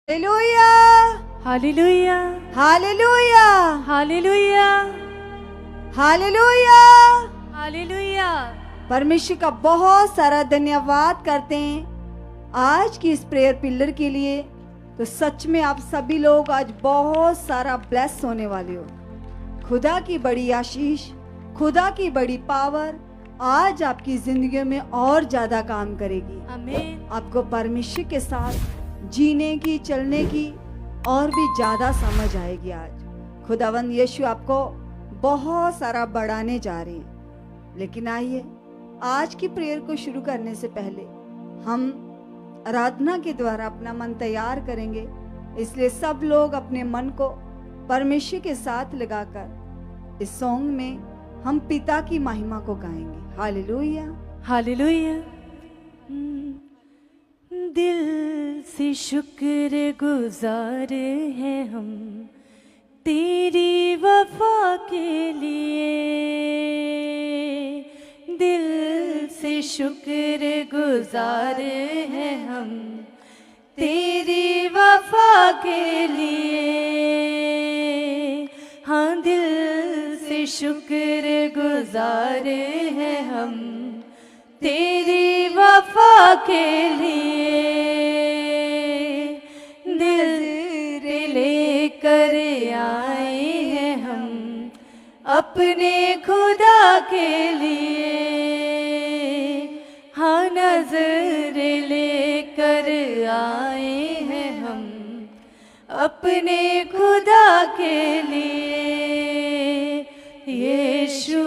Hallelujah, hallelujah, hallelujah, hallelujah, hallelujah. Hallelujah. परमेश्वर का बहुत सारा धन्यवाद करते हैं आज की इस प्रेयर पिलर के लिए। तो सच में आप सभी लोग आज बहुत सारा ब्लेस होने वाले हो। खुदा की बड़ी आशीष, खुदा की बड़ी पावर आज आपकी जिंदगी में और ज्यादा काम करेगी। आमीन। आपको परमेश्वर के साथ जीने की, चलने की और भी ज्यादा समझ आएगी। आज खुदावंद यीशु आपको बहुत सारा बढ़ाने जा रहे हैं। लेकिन आइए, आज की प्रेयर को शुरू करने से पहले हम आराधना के द्वारा अपना मन तैयार करेंगे। इसलिए सब लोग अपने मन को परमेश्वर के साथ लगाकर इस सॉन्ग में हम पिता की महिमा को गाएंगे। Hallelujah, hallelujah. दिल से शुक्र गुजार हैं हम तेरी वफा के लिए। दिल से शुक्र गुजार हैं हम तेरी वफा के लिए। हाँ, दिल से शुक्र गुजार हैं हम तेरी वफा के लिए। दिल लेकर आए हैं हम अपने खुदा के लिए। हाँ, नजर लेकर आए हैं हम अपने खुदा के लिए। यीशु,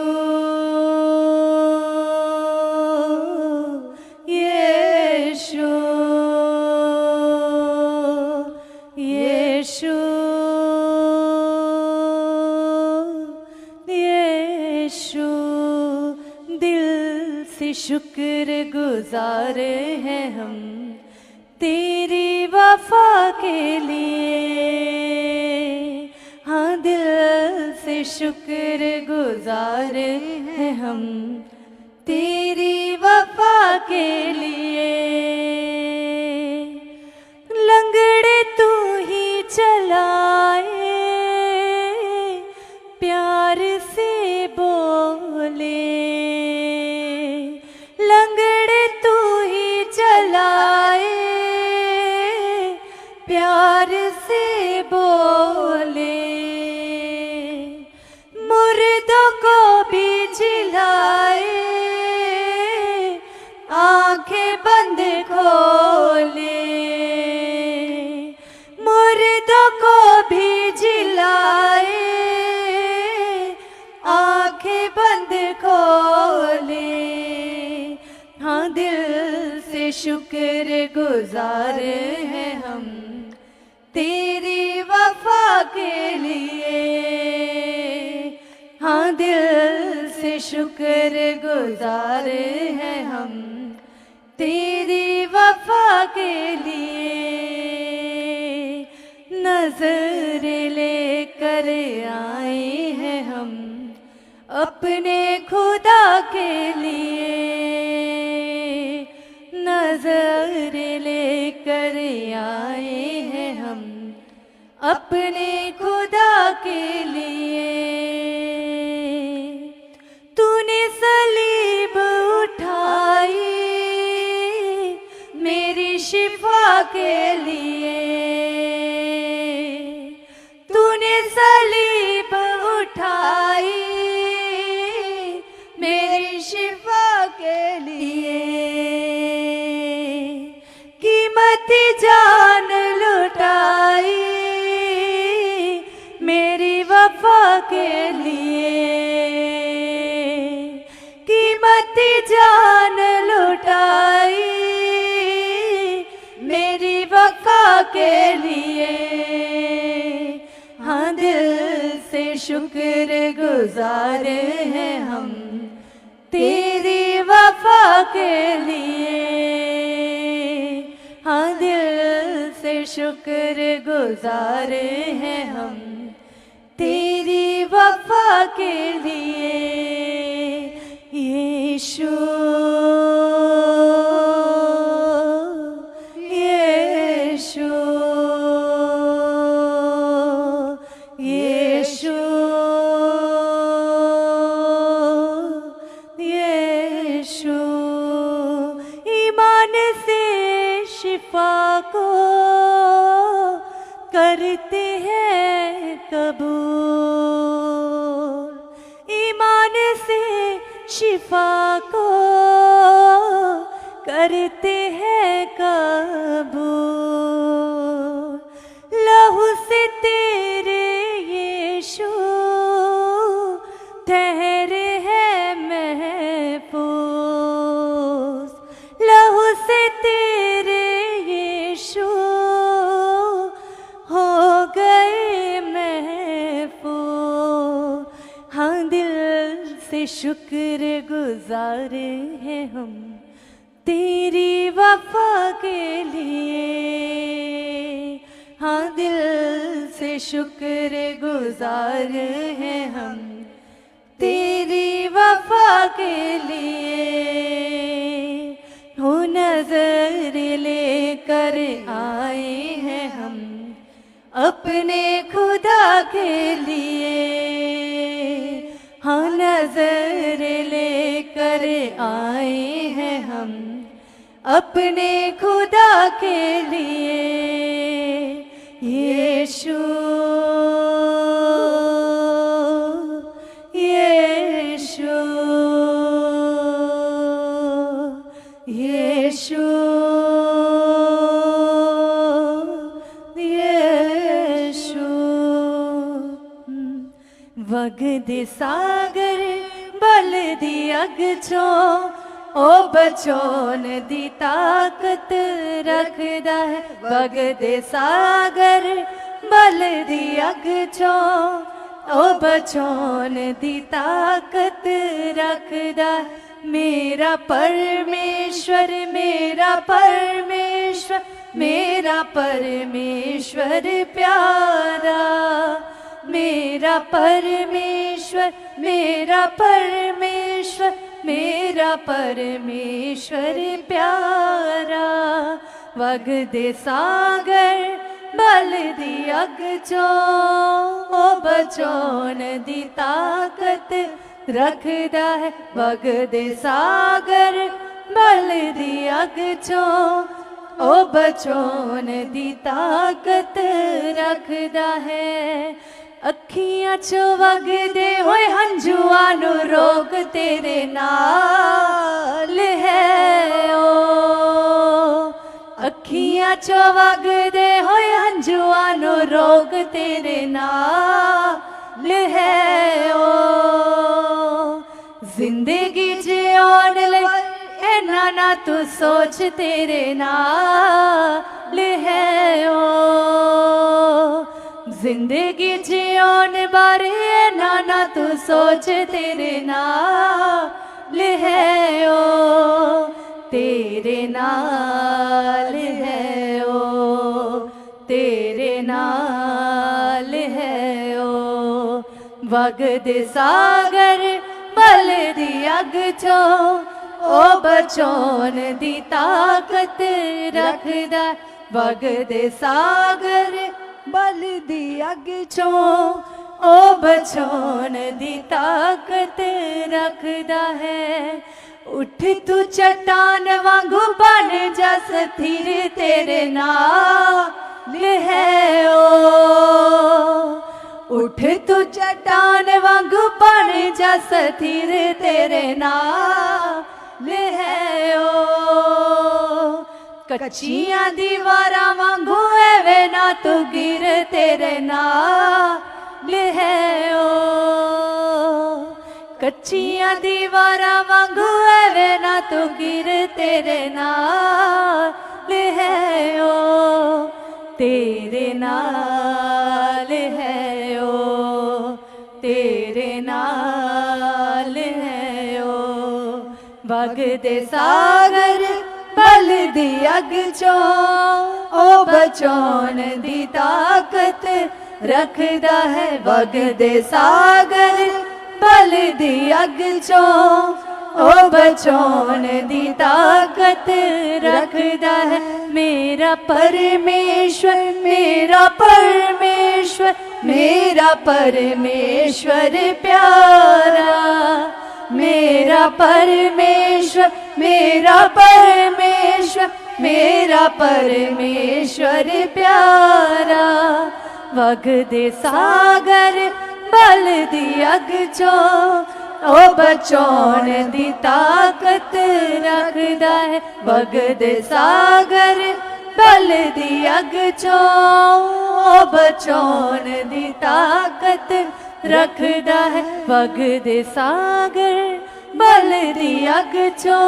यीशु, यीशु, यीशु। दिल से शुक्र गुजार हैं हम तेरी वफा के लिए। हाँ, दिल से शुक्र गुजार हैं हम तेरी वफा के लिए। लंगड़े तू ही चलाए, प्यार से बोले। लंगड़े तू ही चलाए, प्यार से बोले। मुर्दों को भी जिलाए, आंखें बंद खोले। मुर्दों को भी जिलाए, आंखें बंद खोले। हाँ, दिल से शुक्र गुजार हैं हम तेरी वफा के लिए। हाँ, दिल से शुक्र गुजार हैं हम तेरी वफा के लिए। नजर लेकर आए हैं हम अपने खुदा के लिए। नजर लेकर आए हैं हम अपने खुदा के लिए। तूने सलीब उठाई मेरी शिफा के लिए। तूने सलीब उठाई मेरी शिफा के लिए। कीमती जान लुटाई मेरी वफा के लिए। कीमती जान लुटाई मेरी वफा के लिए। हाँ, दिल से शुक्र गुजार हैं हम तेरी वफा के लिए। हाँ, दिल से शुक्र गुजार हैं हम तेरी वफा के लिए। यीशु, यीशु, ईमान से शिफा को करते हैं कबूल, ईमान से शिफा को करते हैं कबूल। लहू से तेरे यीशु ठहरे हैं महफूज, लहू से तेरे यीशु हो गए महफूज। हाँ दिल से शुक्र गुजार हैं हम तेरी वफा के लिए, हाँ दिल से शुक्र गुजार हैं हम तेरी वफा के लिए। हो नजर लेकर आए हैं हम अपने खुदा के लिए, हाँ नजर लेकर आए हैं हम अपने खुदा के लिए। यीशु यीशु यीशु यीशु। वगद सागर बल दी अग चो ओ बचोन दी ताकत रखदा है। वगद सागर बल दी अग चो ओ बचोन दी ताकत रखदा है। मेरा परमेश्वर मेरा परमेश्वर मेरा परमेश्वर प्यारा, मेरा परमेश्वर मेरा परमेश्वर मेरा परमेश्वर प्यारा। वगद सागर बल दी अग चो ओ बचोन दी ताकत रखदा है। वगद सागर बल दी अग चो ओ बचोन दी ताकत रखदा है। अखियां चो वगदे होए हंजुआं नू रोक तेरे नाल है ओ, अखियां चो वगदे होए हंजुआं नू रोक तेरे नाल है ओ। जिंदगी जियोन लई ऐना ना तू सोच तेरे नाल है ओ, जिंदगी जियोन बारे ना तू सोच तेरे नाल है ओ, तेरे नाल है ओ, तेरे नाल है ओ। वगद सागर बल दी अग चो ओ बचोन दी ताकत रखदा। वगद सागर बल दी अग चो ओ बचोन दी ताकत रखदा है। उठ तू चट्टान वांगू बन जा स्थिर तेरे नाल है ओ, उठ तू चट्टान वांगू बन जा स्थिर तेरे नाल है ओ। कच्चियां दीवारां वांगू एवे ना तू गिर तेरे नाल है ओ, कच्चियां दीवारां वांगू एवे ना तू गिर तेरे नाल है ओ, तेरे नाल है ओ, तेरे नाल है ओ। वगद सागर बल दी अग चो ओ बचोन दी ताकत रखदा है। वगद सागर बल दी अग चो ओ बचोन दी ताकत रखदा है। मेरा परमेश्वर मेरा परमेश्वर मेरा परमेश्वर प्यारा, मेरा परमेश्वर, मेरा परमेश्वर, मेरा परमेश्वर प्यारा। वग दे सागर बल दी अग चो, ओ बचाउण दी ताकत रखदा है। वग दे सागर बल दी अग चो, ओ बचाउण दी ताकत रखदा है। वग दे सागर बल दी अग चो,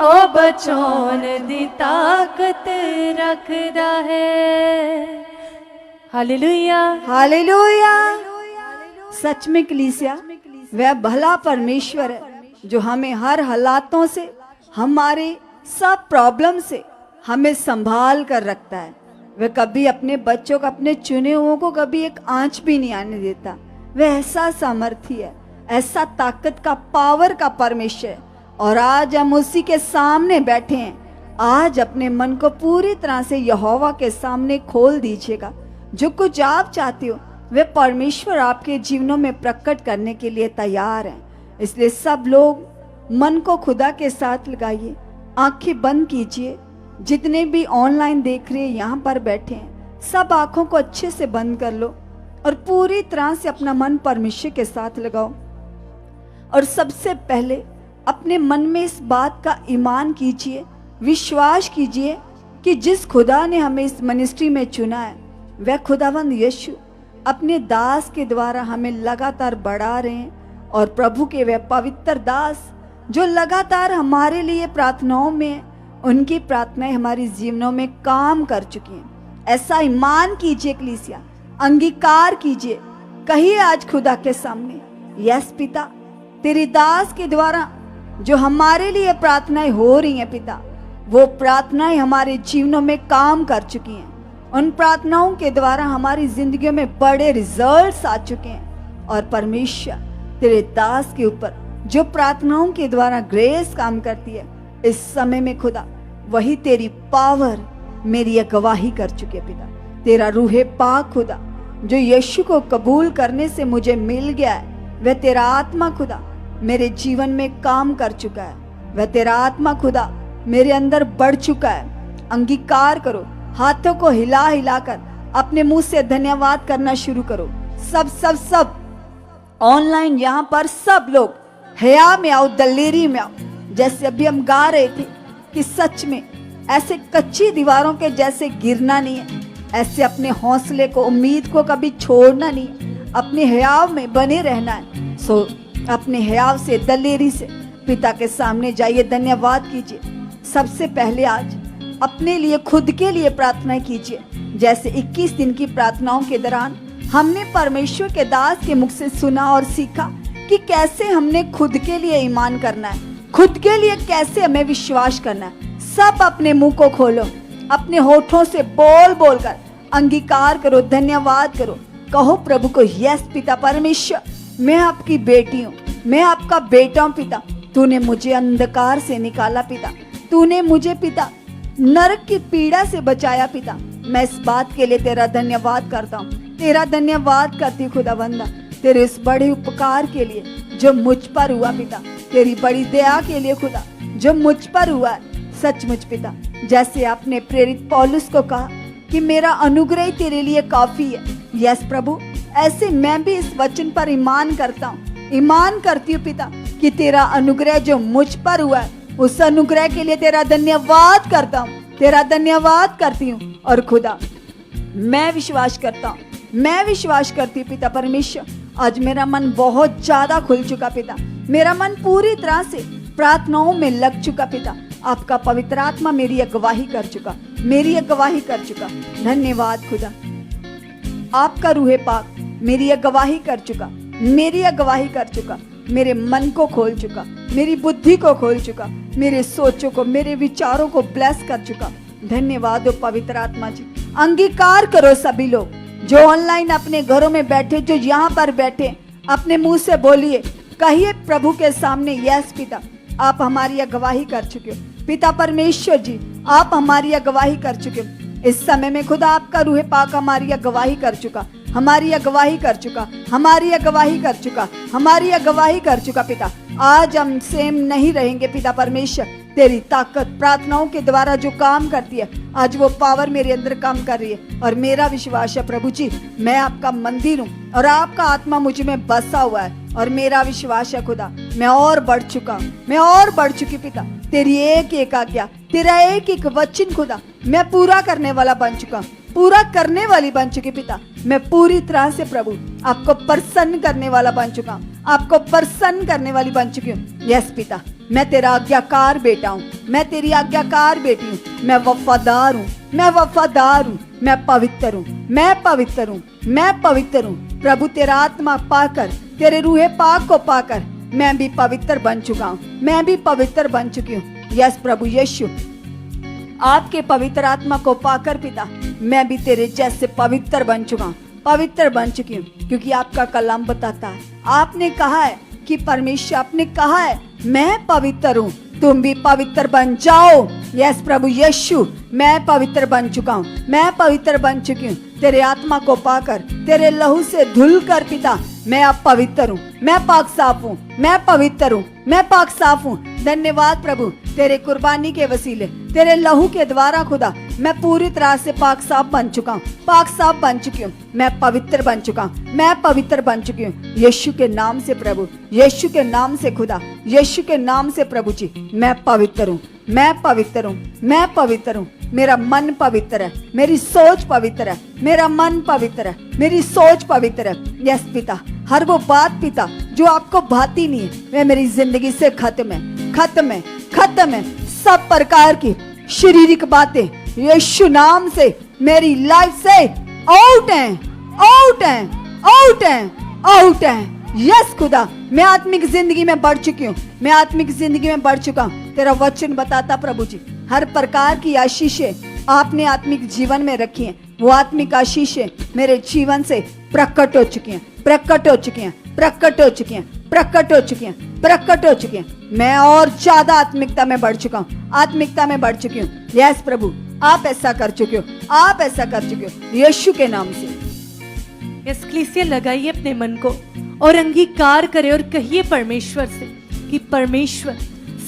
ओ बचाउण दी ताकत रखदा है। Hallelujah, hallelujah. सच में कलीसिया वह भला परमेश्वर है जो हमें हर हालातों से, हमारे सब प्रॉब्लम से हमें संभाल कर रखता है। वह कभी अपने बच्चों को, अपने चुने हुओं को कभी एक आंच भी नहीं आने देता। वह ऐसा सामर्थी है, ऐसा ताकत का, पावर का परमेश्वर है। और आज हम उसी के सामने बैठे हैं। आज अपने मन को पूरी तरह से यहोवा के सामने खोल दीजिएगा। जो कुछ आप चाहते हो वे परमेश्वर आपके जीवनों में प्रकट करने के लिए तैयार हैं। इसलिए सब लोग मन को खुदा के साथ लगाइए, आंखें बंद कीजिए। जितने भी ऑनलाइन देख रहे हैं, यहाँ पर बैठे हैं, सब आंखों को अच्छे से बंद कर लो और पूरी तरह से अपना मन परमेश्वर के साथ लगाओ। और सबसे पहले अपने मन में इस बात का ईमान कीजिए, विश्वास कीजिए कि जिस खुदा ने हमें इस मिनिस्ट्री में चुना है, वह खुदावंद यीशु अपने दास के द्वारा हमें लगातार बढ़ा रहे हैं। और प्रभु के वह पवित्र दास जो लगातार हमारे लिए प्रार्थनाओं में, उनकी प्रार्थनाएं हमारी जीवनों में काम कर चुकी हैं। ऐसा ईमान कीजिए कलीसिया, अंगीकार कीजिए, कहिए आज खुदा के सामने, यस पिता, तेरी दास के द्वारा जो हमारे लिए प्रार्थनाएं हो रही हैं पिता, वो प्रार्थनाएं हमारे जीवनों में काम कर चुकी हैं। उन प्रार्थनाओं के द्वारा हमारी जिंदगियों में बड़े रिजल्ट्स आ चुके हैं। और परमेश्वर तेरे दास के ऊपर जो प्रार्थनाओं के द्वारा ग्रेस काम करती है, इस समय में खुदा वही तेरी पावर मेरी अगवाही कर चुकी है पिता। तेरा रूहे पाक खुदा जो यीशु को कबूल करने से मुझे मिल गया है, वह तेरा आत्मा खुदा मेरे जीवन में काम कर चुका है। वह तेरा आत्मा खुदा मेरे अंदर बढ़ चुका है। अंगीकार करो, हाथों को हिला हिलाकर अपने मुंह से धन्यवाद करना शुरू करो। सब सब सब ऑनलाइन यहाँ पर सब लोग हया में आओ, दलेरी में आओ। जैसे अभी हम गा रहे थे कि सच में ऐसे कच्ची दीवारों के जैसे गिरना नहीं है, ऐसे अपने हौसले को, उम्मीद को कभी छोड़ना नहीं है, अपने हयाव में बने रहना है। सो अपने हयाव से, दलेरी से पिता के सामने जाइए, धन्यवाद कीजिए। सबसे पहले आज अपने लिए, खुद के लिए प्रार्थना कीजिए। जैसे 21 दिन की प्रार्थनाओं के दौरान हमने परमेश्वर के दास के मुख से सुना और सीखा कि कैसे हमने खुद के लिए ईमान करना है, खुद के लिए कैसे हमें विश्वास करना है। सब अपने मुंह को खोलो, अपने होठों से बोल बोल कर अंगीकार करो, धन्यवाद करो। कहो प्रभु को, यस पिता परमेश्वर, मैं आपकी बेटी हूँ, मैं आपका बेटा हूँ पिता। तूने मुझे अंधकार से निकाला पिता, तूने मुझे पिता नरक की पीड़ा से बचाया पिता। मैं इस बात के लिए तेरा धन्यवाद करता हूँ, तेरा धन्यवाद करती हूँ खुदावंदा, तेरे इस बड़े उपकार के लिए जो मुझ पर हुआ पिता, तेरी बड़ी दया के लिए खुदा जो मुझ पर हुआ है। सचमुच पिता, जैसे आपने प्रेरित पौलुस को कहा कि मेरा अनुग्रह तेरे लिए काफी है, यस प्रभु, ऐसे मैं भी इस वचन पर ईमान करता हूँ, ईमान करती हूँ पिता कि तेरा अनुग्रह जो मुझ पर हुआ है, उस अनुग्रह के लिए तेरा धन्यवाद करता हूँ, तेरा धन्यवाद करती हूँ। और खुदा मैं विश्वास करता हूँ, मैं विश्वास करती हूँ पिता परमेश्वर, आज मेरा मन बहुत ज्यादा खुल चुका पिता, मेरा मन पूरी तरह से प्रार्थनाओं में लग चुका पिता। आपका पवित्र आत्मा मेरी अगवाही कर चुका, मेरी अगवाही कर चुका। धन्यवाद खुदा, आपका रूहे पाक मेरी अगवाही कर चुका, मेरी अगवाही कर चुका, मेरे मन को खोल चुका, मेरी बुद्धि को खोल चुका, मेरे सोचों को, मेरे विचारों को ब्लेस कर चुका। धन्यवाद हो पवित्र आत्मा जी। अंगीकार करो सभी लोग जो ऑनलाइन अपने घरों में बैठे, जो यहाँ पर बैठे, अपने मुंह से बोलिए, कहिए प्रभु के सामने, यस पिता, आप हमारी अगवाही कर चुके हो। पिता परमेश्वर जी, आप हमारी अगवाही कर चुके हो। इस समय में खुदा आपका रूहे पाक हमारी अगवाही कर चुका, हमारी अगवाही कर चुका, हमारी अगवाही कर चुका, हमारी अगवाही कर चुका पिता। आज हम सेम नहीं रहेंगे पिता परमेश्वर। तेरी ताकत प्रार्थनाओं के द्वारा जो काम करती है, आज वो पावर मेरे अंदर काम कर रही है। और मेरा विश्वास है प्रभु जी, मैं आपका मंदिर हूँ और आपका आत्मा मुझ में बसा हुआ है। और मेरा विश्वास है खुदा, मैं और बढ़ चुका हूँ, मैं और बढ़ चुकी पिता। तेरी एक एक आज्ञा, तेरा एक एक वचन खुदा मैं पूरा करने वाला बन चुका हूँ, पूरा करने वाली बन चुकी पिता। मैं पूरी तरह से प्रभु आपको प्रसन्न करने वाला बन चुका हूँ, आपको प्रसन्न करने वाली बन चुकी हूँ। यस पिता, मैं तेरा आज्ञाकार बेटा हूँ, मैं तेरी आज्ञाकार बेटी हूँ। मैं वफादार हूँ, मैं वफादार हूँ, मैं पवित्र हूँ, मैं पवित्र हूँ, मैं पवित्र हूँ। प्रभु तेरा आत्मा पाकर, तेरे रूहे पाक को पाकर मैं भी पवित्र बन चुका हूँ, मैं भी पवित्र बन चुकी हूँ। यस प्रभु यीशु, आपके पवित्र आत्मा को पाकर पिता मैं भी तेरे जैसे पवित्र बन चुका हूँ, पवित्र बन चुकी हूँ। क्योंकि आपका कलाम बताता है, आपने कहा है कि परमेश्वर आपने कहा है मैं पवित्र हूँ, तुम भी पवित्र बन जाओ। यस प्रभु यीशु, मैं पवित्र बन चुका हूँ, मैं पवित्र बन चुकी हूँ। तेरे आत्मा को पाकर, तेरे लहू से धुल कर पिता मैं अब पवित्र हूँ, मैं पाक साफ हूँ, मैं पवित्र हूँ, मैं पाक साफ हूँ। धन्यवाद प्रभु, तेरे कुर्बानी के वसीले, तेरे लहू के द्वारा खुदा मैं पूरी तरह से पाक साफ बन चुका हूँ, पाक साफ बन चुकी हूँ। मैं पवित्र बन चुका हूँ, मैं पवित्र बन चुकी हूँ। यीशु के नाम से प्रभु, यीशु के नाम से खुदा, यीशु के नाम से प्रभु जी मैं पवित्र हूँ, मैं पवित्र हूँ, मैं पवित्र हूँ। मेरा मन पवित्र है, मेरी सोच पवित्र है, मेरा मन पवित्र है, मेरी सोच पवित्र है। यस पिता, हर वो बात पिता जो आपको भाती नहीं है वह मेरी जिंदगी से खत्म है, खत्म है, खत्म है। सब प्रकार की शारीरिक बातें यीशु नाम से मेरी लाइफ से आउट हैं, आउट हैं, आउट हैं, आउट हैं। यस खुदा, मैं आत्मिक जिंदगी में बढ़ चुकी हूँ, मैं आत्मिक जिंदगी में बढ़ चुका हूँ। तेरा वचन बताता प्रभु जी हर प्रकार की आशीषें आपने आत्मिक जीवन में रखी हैं, वो आत्मिक आशीषें मेरे जीवन से प्रकट हो चुकी हैं, प्रकट हो चुकी हैं, प्रकट हो चुकी हैं, प्रकट हो चुकी हैं, प्रकट हो चुकी हैं। मैं और ज्यादा आत्मिकता में बढ़ चुका हूँ, आत्मिकता में बढ़ चुकी हूँ। यस प्रभु, आप ऐसा कर चुके हो, आप ऐसा कर चुके हो यीशु के नाम से। इस कलीसिया लगाइए अपने मन को और अंगीकार करे और कहिए परमेश्वर से कि परमेश्वर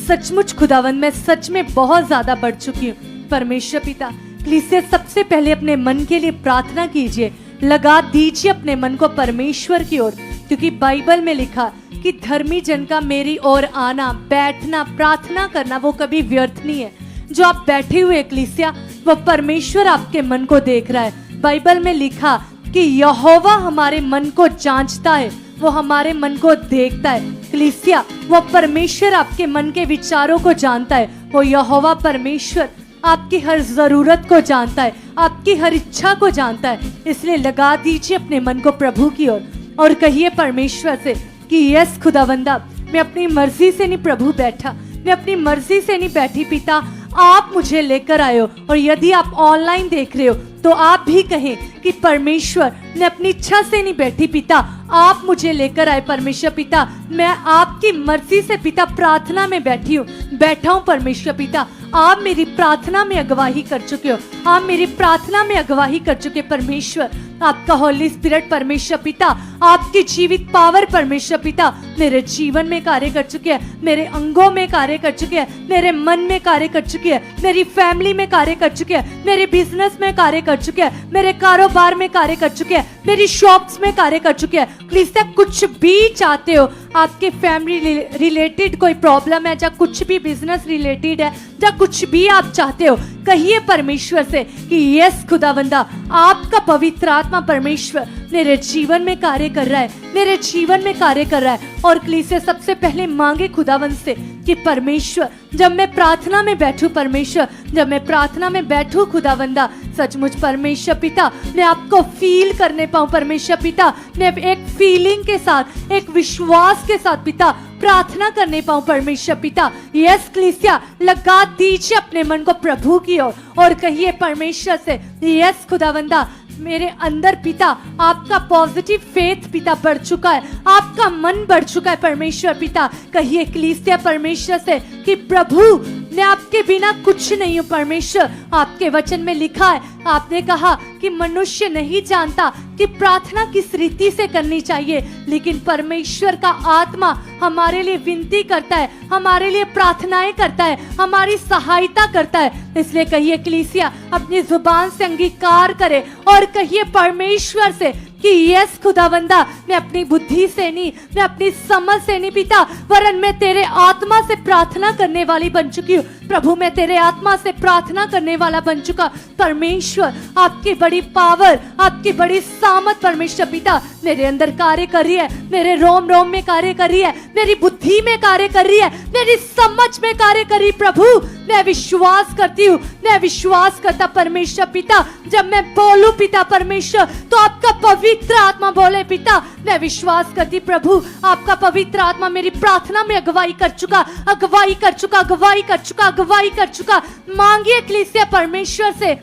सचमुच खुदावन मैं सच में बहुत ज्यादा बढ़ चुकी हूँ। परमेश्वर पिता, कलीसिया सबसे पहले अपने मन के लिए प्रार्थना कीजिए, लगा दीजिए अपने मन को परमेश्वर की ओर। क्योंकि बाइबल में लिखा कि धर्मी जन का मेरी ओर आना, बैठना, प्रार्थना करना वो कभी व्यर्थ नहीं है। जो आप बैठे हुए कलीसिया, वो परमेश्वर आपके मन को देख रहा है। बाइबल में लिखा कि यहोवा हमारे मन को जांचता है, वो हमारे मन को देखता है। कलीसिया, वो परमेश्वर आपके मन के विचारों को जानता है। वो यहोवा परमेश्वर आपकी हर जरूरत को जानता है, आपकी हर इच्छा को जानता है। इसलिए लगा दीजिए अपने मन को प्रभु की ओर और कहिए परमेश्वर से कि यस खुदावंदा, मैं अपनी मर्जी से नहीं प्रभु बैठा, मैं अपनी मर्जी से नहीं बैठी पिता, आप मुझे लेकर आए हो। और यदि आप ऑनलाइन देख रहे हो तो आप भी कहें कि परमेश्वर, मैं अपनी इच्छा से नहीं बैठी पिता, आप मुझे लेकर आए परमेश्वर पिता। मैं आपकी मर्जी से पिता प्रार्थना में बैठी हूँ, बैठा हूँ परमेश्वर पिता। आप मेरी प्रार्थना में अगवाही कर चुके हो, आप मेरी प्रार्थना में अगवाही कर चुके परमेश्वर। आपका होली स्पिरिट परमेश्वर पिता, आपकी जीवित पावर परमेश्वर पिता मेरे जीवन में कार्य कर चुके हैं, मेरे अंगों में कार्य कर चुके हैं, मेरे मन में कार्य कर चुके हैं, मेरी फैमिली में कार्य कर चुके हैं, मेरे बिजनेस में कार्य कर चुके हैं, मेरे कारोबार में कार्य कर चुके हैं, मेरी शॉप्स में कार्य कर चुके हैं। प्लीज कुछ भी चाहते हो, आपके फैमिली रिलेटेड कोई प्रॉब्लम है, या कुछ भी बिजनेस रिलेटेड है, या कुछ भी आप चाहते हो, कहिए परमेश्वर से कि यस खुदावंदा, आपका पवित्र आत्मा परमेश्वर मेरे जीवन में कार्य कर रहा है, मेरे जीवन में कार्य कर रहा है। और कलीसिया सबसे पहले मांगे खुदावंद से कि परमेश्वर, जब मैं प्रार्थना में बैठूं परमेश्वर, जब मैं प्रार्थना में बैठूं खुदावंदा, सचमुच परमेश्वर पिता मैं आपको फील करने पाऊं परमेश्वर पिता, मैं एक फीलिंग के साथ, एक विश्वास के साथ पिता प्रार्थना करने पाऊं परमेश्वर पिता। यस कलीसिया, लगा दीजिए अपने मन को प्रभु की ओर और कहिए परमेश्वर से यस खुदावंदा, मेरे अंदर पिता आपका पॉजिटिव फेथ पिता बढ़ चुका है, आपका मन बढ़ चुका है परमेश्वर पिता। कहिए कलीसिया परमेश्वर से कि प्रभु मैं आपके बिना कुछ नहीं हूँ परमेश्वर। आपके वचन में लिखा है, आपने कहा कि मनुष्य नहीं जानता कि प्रार्थना किस रीति से करनी चाहिए, लेकिन परमेश्वर का आत्मा हमारे लिए विनती करता है, हमारे लिए प्रार्थनाएं करता है, हमारी सहायता करता है। इसलिए कहिए कलीसिया अपनी जुबान से अंगीकार करे और कहिए परमेश्वर से कि यस खुदावंदा, मैं अपनी बुद्धि से नहीं, मैं अपनी समझ से नहीं पिता, वरन मैं तेरे आत्मा से प्रार्थना करने वाली बन चुकी हूँ। प्रभु मैं तेरे आत्मा से प्रार्थना करने वाला बन चुका। परमेश्वर आपकी बड़ी पावर, आपकी बड़ी सामत परमेश्वर पिता मेरे अंदर कार्य कर रही है, मेरे रोम रोम में कार्य कर रही है, मेरी बुद्धि में कार्य कर रही है, मेरी समझ में कार्य कर रही। प्रभु मैं विश्वास करती हूँ, मैं विश्वास करता परमेश्वर पिता, जब मैं बोलूं पिता परमेश्वर तो आपका पवित्र आत्मा बोले पिता। मैं विश्वास करती प्रभु आपका पवित्र आत्मा मेरी प्रार्थना में अगुवाई कर चुका, अगुवाई कर चुका, अगुवाई कर चुका, अगुवाई कर चुका। मांगिए कलीसिया परमेश्वर से,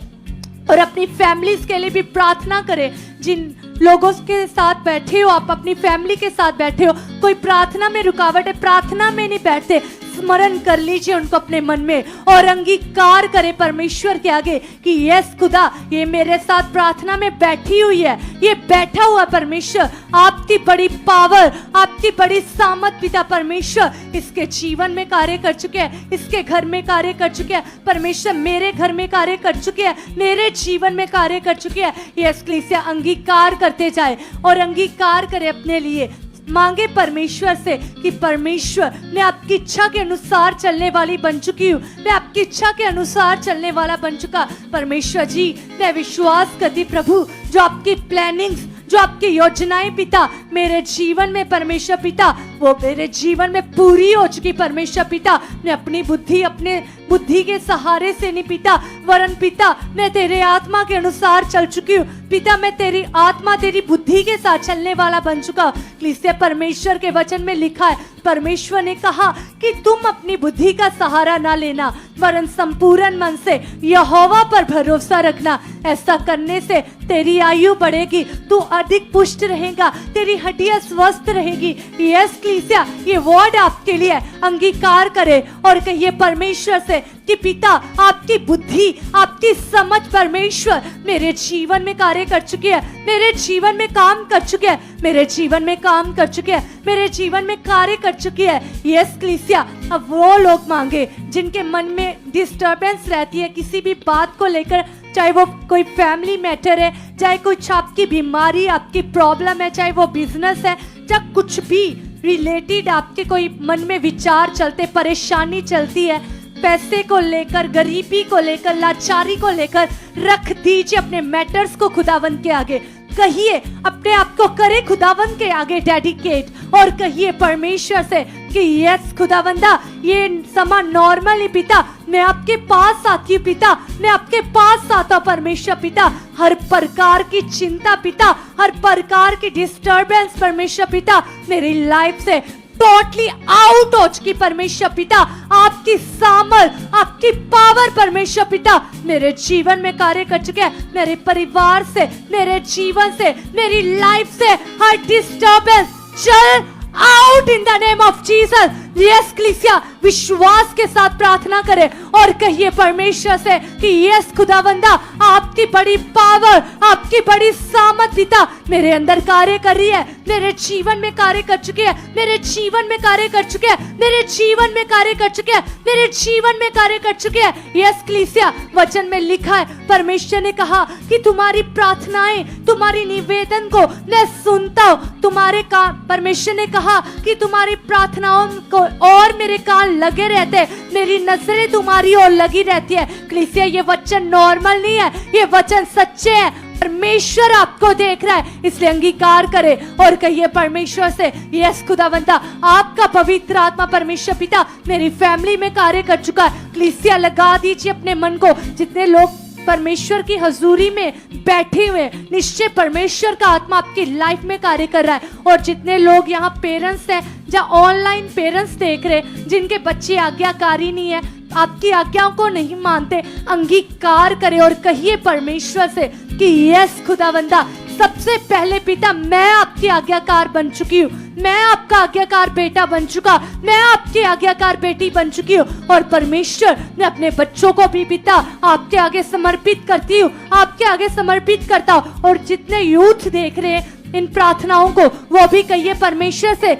और अपनी फैमिलीज के लिए भी प्रार्थना करें। जिन लोगों के साथ बैठे हो, आप अपनी फैमिली के साथ बैठे हो, कोई प्रार्थना में रुकावट है, प्रार्थना में नहीं बैठते, स्मरण कर लीजिए उनको अपने मन में और अंगीकार करें परमेश्वर के आगे कि यस खुदा ये मेरे साथ प्रार्थना में बैठी हुई है, ये बैठा हुआ परमेश्वर, आपकी बड़ी पावर, आपकी बड़ी सामत पिता परमेश्वर इसके जीवन में कार्य कर चुके हैं, इसके घर में कार्य कर चुके हैं परमेश्वर, मेरे घर में कार्य कर चुके हैं, मेरे जीवन में कार्य कर चुके हैं। यस कलीसिया अंगीकार करते जाए और अंगीकार करें अपने लिए। मांगे परमेश्वर से कि परमेश्वर मैं आपकी इच्छा के अनुसार चलने वाली बन चुकी हूँ, मैं आपकी इच्छा के अनुसार चलने वाला बन चुका। परमेश्वर जी मैं विश्वास करती प्रभु, जो आपकी प्लानिंग्स, जो आपकी योजनाएं पिता मेरे जीवन में परमेश्वर पिता, वो मेरे जीवन में पूरी हो चुकी परमेश्वर पिता। मैं अपनी बुद्धि, अपने बुद्धि के सहारे से नहीं पिता, वरन पिता मैं तेरे आत्मा के अनुसार चल चुकी हूँ पिता। मैं तेरी आत्मा, तेरी बुद्धि के साथ चलने वाला बन चुका। इसलिए परमेश्वर के वचन में लिखा है, परमेश्वर ने कहा कि तुम अपनी बुद्धि का सहारा ना लेना, वरन संपूर्ण मन से यहोवा पर भरोसा रखना। ऐसा करने से तेरी आयु बढ़ेगी, तू अधिक पुष्ट रहेगा, तेरी हड्डियां स्वस्थ रहेगी। यस कलीसिया ये वर्ड आपके लिए, अंगीकार करे और कहिए परमेश्वर से कि पिता आपकी बुद्धि, आपकी समझ परमेश्वर मेरे जीवन में कार्य कर चुकी है, मेरे जीवन में काम कर चुके हैं, मेरे जीवन में काम कर चुके हैं, मेरे जीवन में कार्य कर चुकी है। यस कलीसिया अब वो लोग मांगे जिनके मन में डिस्टर्बेंस रहती है किसी भी बात को लेकर, चाहे वो कोई फैमिली मैटर है, चाहे कुछ आपकी बीमारी, आपकी प्रॉब्लम है, चाहे वो बिजनेस है, चाहे कुछ भी रिलेटेड आपके कोई मन में विचार चलते, परेशानी चलती है, पैसे को लेकर, गरीबी को लेकर, लाचारी को लेकर, रख दीजिए अपने मैटर्स को खुदावंद के आगे। कहिए अपने आप को करे खुदावंद के आगे डेडिकेट और कहिए परमेश्वर से कि यस खुदावंदा ये समा नॉर्मल ही पिता, मैं आपके पास आती हूँ पिता, मैं आपके पास आता हूँ परमेश्वर पिता। हर प्रकार की चिंता पिता, हर प्रकार की डिस्टर्बेंस परमेश्वर पिता मेरी लाइफ से टोटली आउट हो चुकी परमेश्वर पिता। आपकी सामर्थ, आपकी पावर परमेश्वर पिता मेरे जीवन में कार्य कर चुके हैं, मेरे परिवार से, मेरे जीवन से, मेरी लाइफ से हर डिस्टर्बेंस चल out in the name of Jesus. Yes कलीसिया विश्वास के साथ प्रार्थना करें और कहिए परमेश्वर से कि यस खुदावंदा आपकी बड़ी पावर, आपकी बड़ी सामर्थ पिता मेरे अंदर कार्य कर रही है, मेरे जीवन में कार्य कर चुके हैं, मेरे जीवन में कार्य कर चुके हैं, मेरे जीवन में कार्य कर चुके हैं, मेरे जीवन में कार्य कर चुके हैं। यस कलीसिया वचन में लिखा है, परमेश्वर ने कहा कि तुम्हारी प्रार्थनाएं, तुम्हारी निवेदन को मैं सुनता हूँ। तुम्हारे कान, परमेश्वर ने कहा कि तुम्हारी प्रार्थनाओं को और मेरे कान लगे रहते, मेरी नजरें तुम्हारी ओर लगी रहती है। कलीसिया ये वचन नॉर्मल नहीं है, ये वचन सच्चे हैं, परमेश्वर आपको देख रहा है। इसलिए अंगीकार करे और कहिए परमेश्वर से यस खुदावंदा आपका पवित्र आत्मा परमेश्वर पिता मेरी फैमिली में कार्य कर चुका है। कलीसिया लगा दीजिए अपने मन को, जितने लोग परमेश्वर की हजूरी में बैठे हुए, निश्चय परमेश्वर का आत्मा आपकी लाइफ में कार्य कर रहा है। और जितने लोग यहाँ पेरेंट्स हैं, जहाँ ऑनलाइन पेरेंट्स देख रहे, जिनके बच्चे आज्ञाकारी नहीं है, आपकी आज्ञाओं को नहीं मानते, अंगीकार करें और कहिए परमेश्वर से कि यस खुदावंदा सबसे पहले पिता मैं आपकी आज्ञाकार बन चुकी हूँ, मैं आपका आज्ञाकार बेटा बन चुका, मैं आपकी आज्ञाकार बेटी बन चुकी हूँ। और परमेश्वर, मैं अपने बच्चों को भी पिता आपके आगे समर्पित करती हूँ, आपके आगे समर्पित करता हूँ। और जितने यूथ देख रहे हैं इन प्रार्थनाओं को, वो भी कहिए परमेश्वर से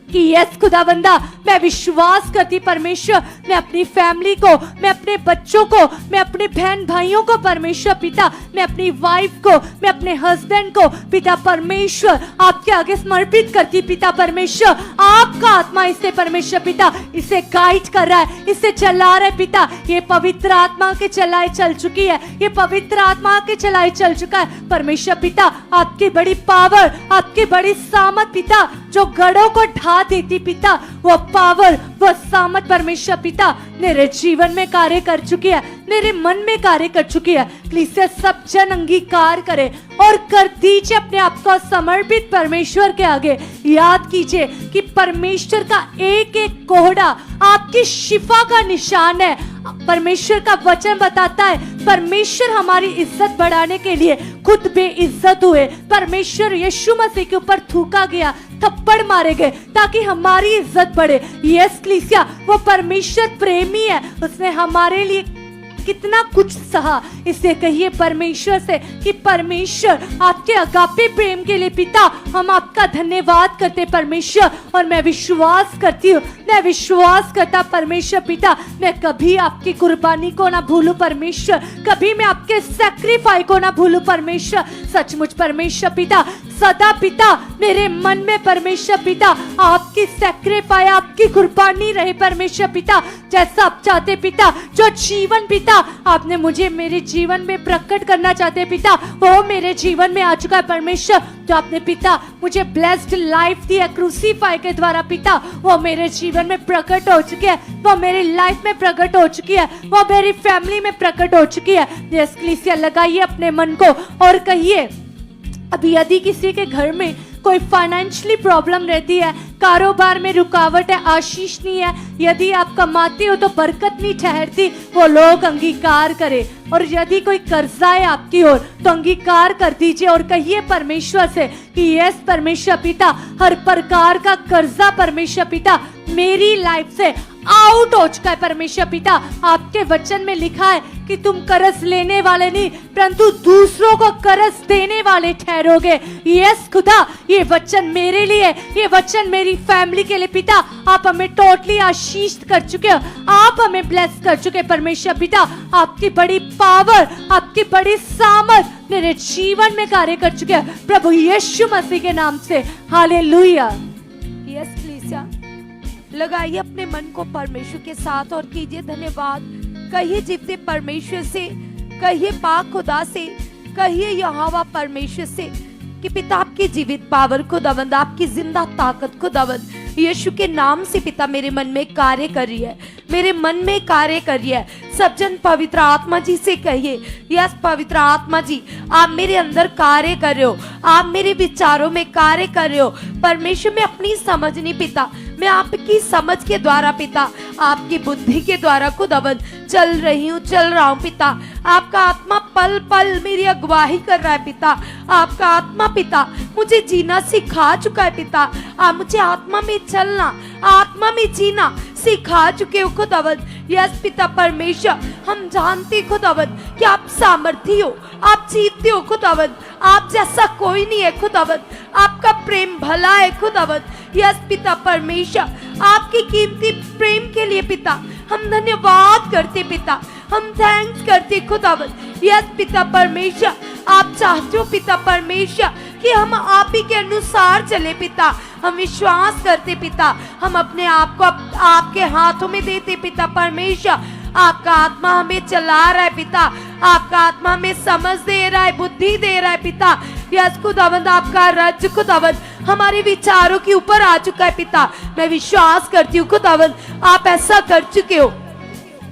कि यस खुदावंदा, मैं विश्वास करती परमेश्वर, मैं अपनी फैमिली को, मैं अपने बच्चों को, मैं अपने बहन भाइयों को परमेश्वर पिता, मैं अपनी वाइफ को, मैं अपने हस्बैंड को पिता परमेश्वर आपके आगे समर्पित करती पिता परमेश्वर। आपका आत्मा इसे परमेश्वर पिता इसे गाइड कर रहा है, इसे चला रहा है पिता। ये पवित्र आत्मा के चलाए चल चुकी है, ये पवित्र आत्मा के चलाए चल चुका है परमेश्वर पिता। आपकी बड़ी पावर, आपकी बड़ी सामत पिता, जो गढ़ों को ढा देती पिता, वो पावर, वो सामत परमेश्वर पिता मेरे जीवन में कार्य कर चुकी है, मेरे मन में कार्य कर चुकी है। प्लीज सब जन अंगीकार करे और कर दीजिए अपने आप को समर्पित परमेश्वर के आगे। याद कीजिए कि परमेश्वर का एक एक कोहड़ा आपकी शिफा का निशान है। परमेश्वर का वचन बताता है परमेश्वर हमारी इज्जत बढ़ाने के लिए खुद बेइज्जत हुए। परमेश्वर यीशु मसीह के ऊपर थूका गया, थप्पड़ मारे गए ताकि हमारी इज्जत बढ़े। यस कलीसिया, वो परमेश्वर प्रेमी है, उसने हमारे लिए कितना कुछ सहा। इसे कहिए परमेश्वर से कि परमेश्वर आपके अगापे प्रेम के लिए पिता हम आपका धन्यवाद करते परमेश्वर। और मैं विश्वास करती हूँ, मैं विश्वास करता परमेश्वर पिता, मैं कभी आपकी कुर्बानी को ना भूलूं परमेश्वर, कभी मैं आपके सैक्रिफाइस को ना भूलूं परमेश्वर। सचमुच परमेश्वर पिता, सदा पिता मेरे मन में परमेश्वर पिता आपकी सैक्रिफाइस, आपकी कुर्बानी रहे परमेश्वर पिता, जैसा आप चाहते पिता। जो जीवन पिता आपने मुझे मेरे जीवन में प्रकट करना चाहते पिता, वो मेरे जीवन में आ चुका है परमेश्वर। जो आपने पिता मुझे ब्लेस्ड लाइफ दी है क्रूसीफाई के द्वारा पिता, वो मेरे जीवन में प्रकट हो चुकी है, वो मेरी लाइफ में प्रकट हो चुकी है, वो मेरी फैमिली में प्रकट हो चुकी है। यस कलीसिया, लगाइए अपने मन को और कहिए, अभी यदि किसी के घर में कोई फाइनेंशियली प्रॉब्लम रहती है, कारोबार में रुकावट है, आशीष नहीं है, यदि आप कमाते हो तो बरकत नहीं ठहरती, वो लोग अंगीकार करे। और यदि कोई कर्जा है आपकी ओर तो अंगीकार कर दीजिए और कहिए परमेश्वर से कि यस परमेश्वर पिता, हर प्रकार का कर्जा परमेश्वर पिता मेरी लाइफ से आउट हो चुका है परमेश्वर पिता। आपके वचन में लिखा है कि तुम कर्ज लेने वाले नहीं परंतु दूसरों को कर्ज देने वाले ठहरोगे। यस खुदा, ये वचन मेरे लिए, ये वचन मेरी फैमिली के लिए पिता। आप हमें टोटली आशीष कर चुके हो, आप हमें ब्लेस कर चुके परमेश्वर पिता। आपकी बड़ी पावर, आपकी बड़ी सामर्थ मेरे जीवन में कार्य कर चुके हैं प्रभु यीशु मसीह के नाम से। हालेलुया। यस कलीसिया, लगाइए अपने मन को परमेश्वर के साथ और कीजिए धन्यवाद। कहिए जीवते परमेश्वर से, कहिए पाक खुदा से, कहिए यहोवा परमेश्वर से कि पिता आपकी जीवित पावर खुदावंद, आपकी जिंदा ताकत खुदावंद यीशु के नाम से पिता मेरे मन में कार्य कर रही है, मेरे मन में कार्य कर रही है। सब जन पवित्र आत्मा जी से कहिए, यस पवित्र आत्मा जी आप मेरे अंदर कार्य कर रहे हो, आप मेरे विचारों में कार्य कर रहे हो परमेश्वर। मैं अपनी समझ नहीं पिता, मैं आपकी समझ के द्वारा पिता, आपकी बुद्धि के द्वारा खुदावंद चल रही हूँ, चल रहा हूँ पिता। आपका आत्मा पल पल मेरी अगुवाही कर रहा है पिता। आपका आत्मा पिता मुझे जीना सिखा चुका है पिता। आप मुझे आत्मा में चलना, आत्मा में जीना सिखा चुके हो खुदावंद। यस पिता परमेश्वर, हम जानते खुदावंद कि आप सामर्थी हो, आप जीतते हो खुदावंद, आप जैसा कोई नहीं है खुदावंद। आपका प्रेम भला है खुदावंद। यस पिता परमेश्वर, आपकी कीमती प्रेम के लिए पिता हम धन्यवाद करते पिता, हम थैंक्स करते खुदावंद। यस पिता परमेश्वर, आप चाहते हो पिता परमेश्वर कि हम आप ही के अनुसार चले पिता। हम विश्वास करते पिता, हम अपने आप को आपके हाथों में देते पिता परमेश्वर। आपका आत्मा हमें चला रहा है पिता, आपका आत्मा हमें समझ दे रहा है, बुद्धि दे रहा है पिता। यस खुदावंद, आपका राज्य खुदावंद हमारे विचारों के ऊपर आ चुका है पिता। मैं विश्वास करती हूँ खुदावंद आप ऐसा कर चुके हो,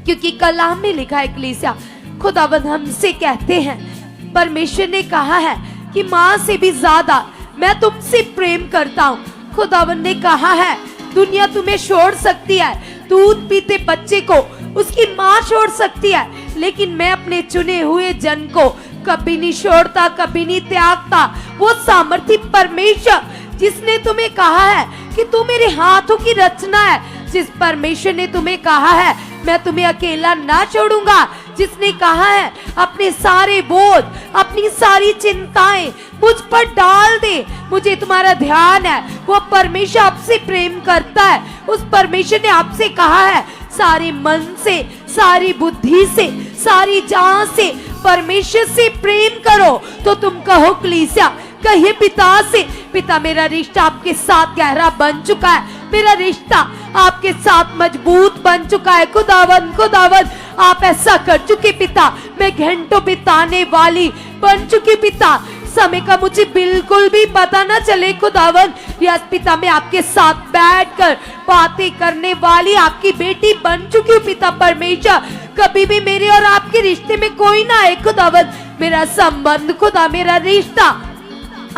क्योंकि कलाम में लिखा है कलीसिया खुदावंद हमसे कहते हैं, परमेश्वर ने कहा है कि माँ से भी ज्यादा मैं तुमसे प्रेम करता हूँ। खुदावंद ने कहा है दुनिया तुम्हें छोड़ सकती है, दूध पीते बच्चे को उसकी माँ छोड़ सकती है, लेकिन मैं अपने चुने हुए जन को कभी नहीं छोड़ता, कभी नहीं त्यागता। वो सामर्थी परमेश्वर जिसने तुम्हें कहा है कि तू मेरे हाथों की रचना है, जिस परमेश्वर ने तुम्हें कहा है मैं तुम्हें अकेला ना छोड़ूंगा, जिसने कहा है अपने सारे बोझ, अपनी सारी चिंताएं मुझ पर डाल दे, मुझे तुम्हारा ध्यान है, वो परमेश्वर आपसे प्रेम करता है। उस परमेश्वर ने आपसे कहा है सारे मन से, सारी बुद्धि से, सारी जान से परमेश्वर से प्रेम करो। तो तुम कहो कलीसिया, कहिए पिता से, पिता मेरा रिश्ता आपके साथ गहरा बन चुका है, मेरा रिश्ता आपके साथ मजबूत बन चुका है। खुदावन खुदावन आप ऐसा कर चुके पिता, मैं घंटों बिताने वाली बन चुकी पिता, समय का मुझे बिल्कुल भी पता ना चले खुदावन। यस पिता, मैं आपके साथ बैठकर बातें करने वाली आपकी बेटी बन चुकी हूँ पिता परमेश्वर। कभी भी मेरे और आपके रिश्ते में कोई ना आए खुदावन, मेरा संबंध खुदा, मेरा रिश्ता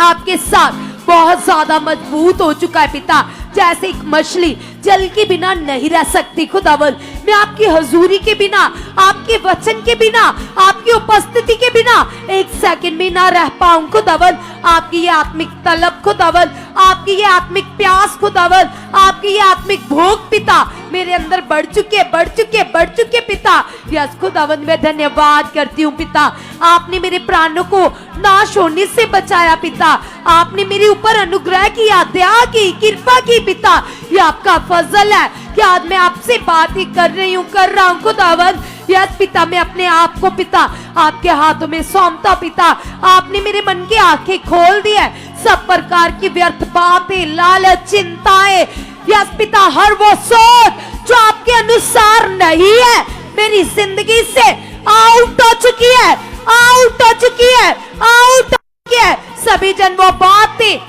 आपके साथ बहुत ज्यादा मजबूत हो चुका है पिता। जैसे एक मछली जल के बिना नहीं रह सकती खुदावन, मैं आपकी हजूरी के बिना, आपके वचन के बिना, आपकी उपस्थिति के बिना एक सेकंड भी ना रह पाऊं खुदावन। आपकी ये आत्मिक तलब खुदावन, आपकी ये आत्मिक प्यास खुदावन, आपकी ये आत्मिक भूख पिता मेरे अंदर बढ़ चुके पिता। यस खुदावन, मैं धन्यवाद करती हूँ पिता, आपने मेरे प्राणों को नाश होने से बचाया पिता, आपने मेरे ऊपर अनुग्रह किया, दया की, कृपा की पिता। ये आपका फजल है कि आज मैं आपसे बात ही कर रहा हूँ खुदावन। यस पिता, मैं अपने आप को पिता आपके हाथों में सौंपता पिता। आपने मेरे मन की आंखें खोल दी है, सब प्रकार की व्यर्थ बातें, लालच, चिंताएं, यस पिता हर वो सोच जो आपके अनुसार नहीं है मेरी जिंदगी से आउट हो चुकी है, आउट हो चुकी है, आउट हो चुकी है। सभी जन वो बातें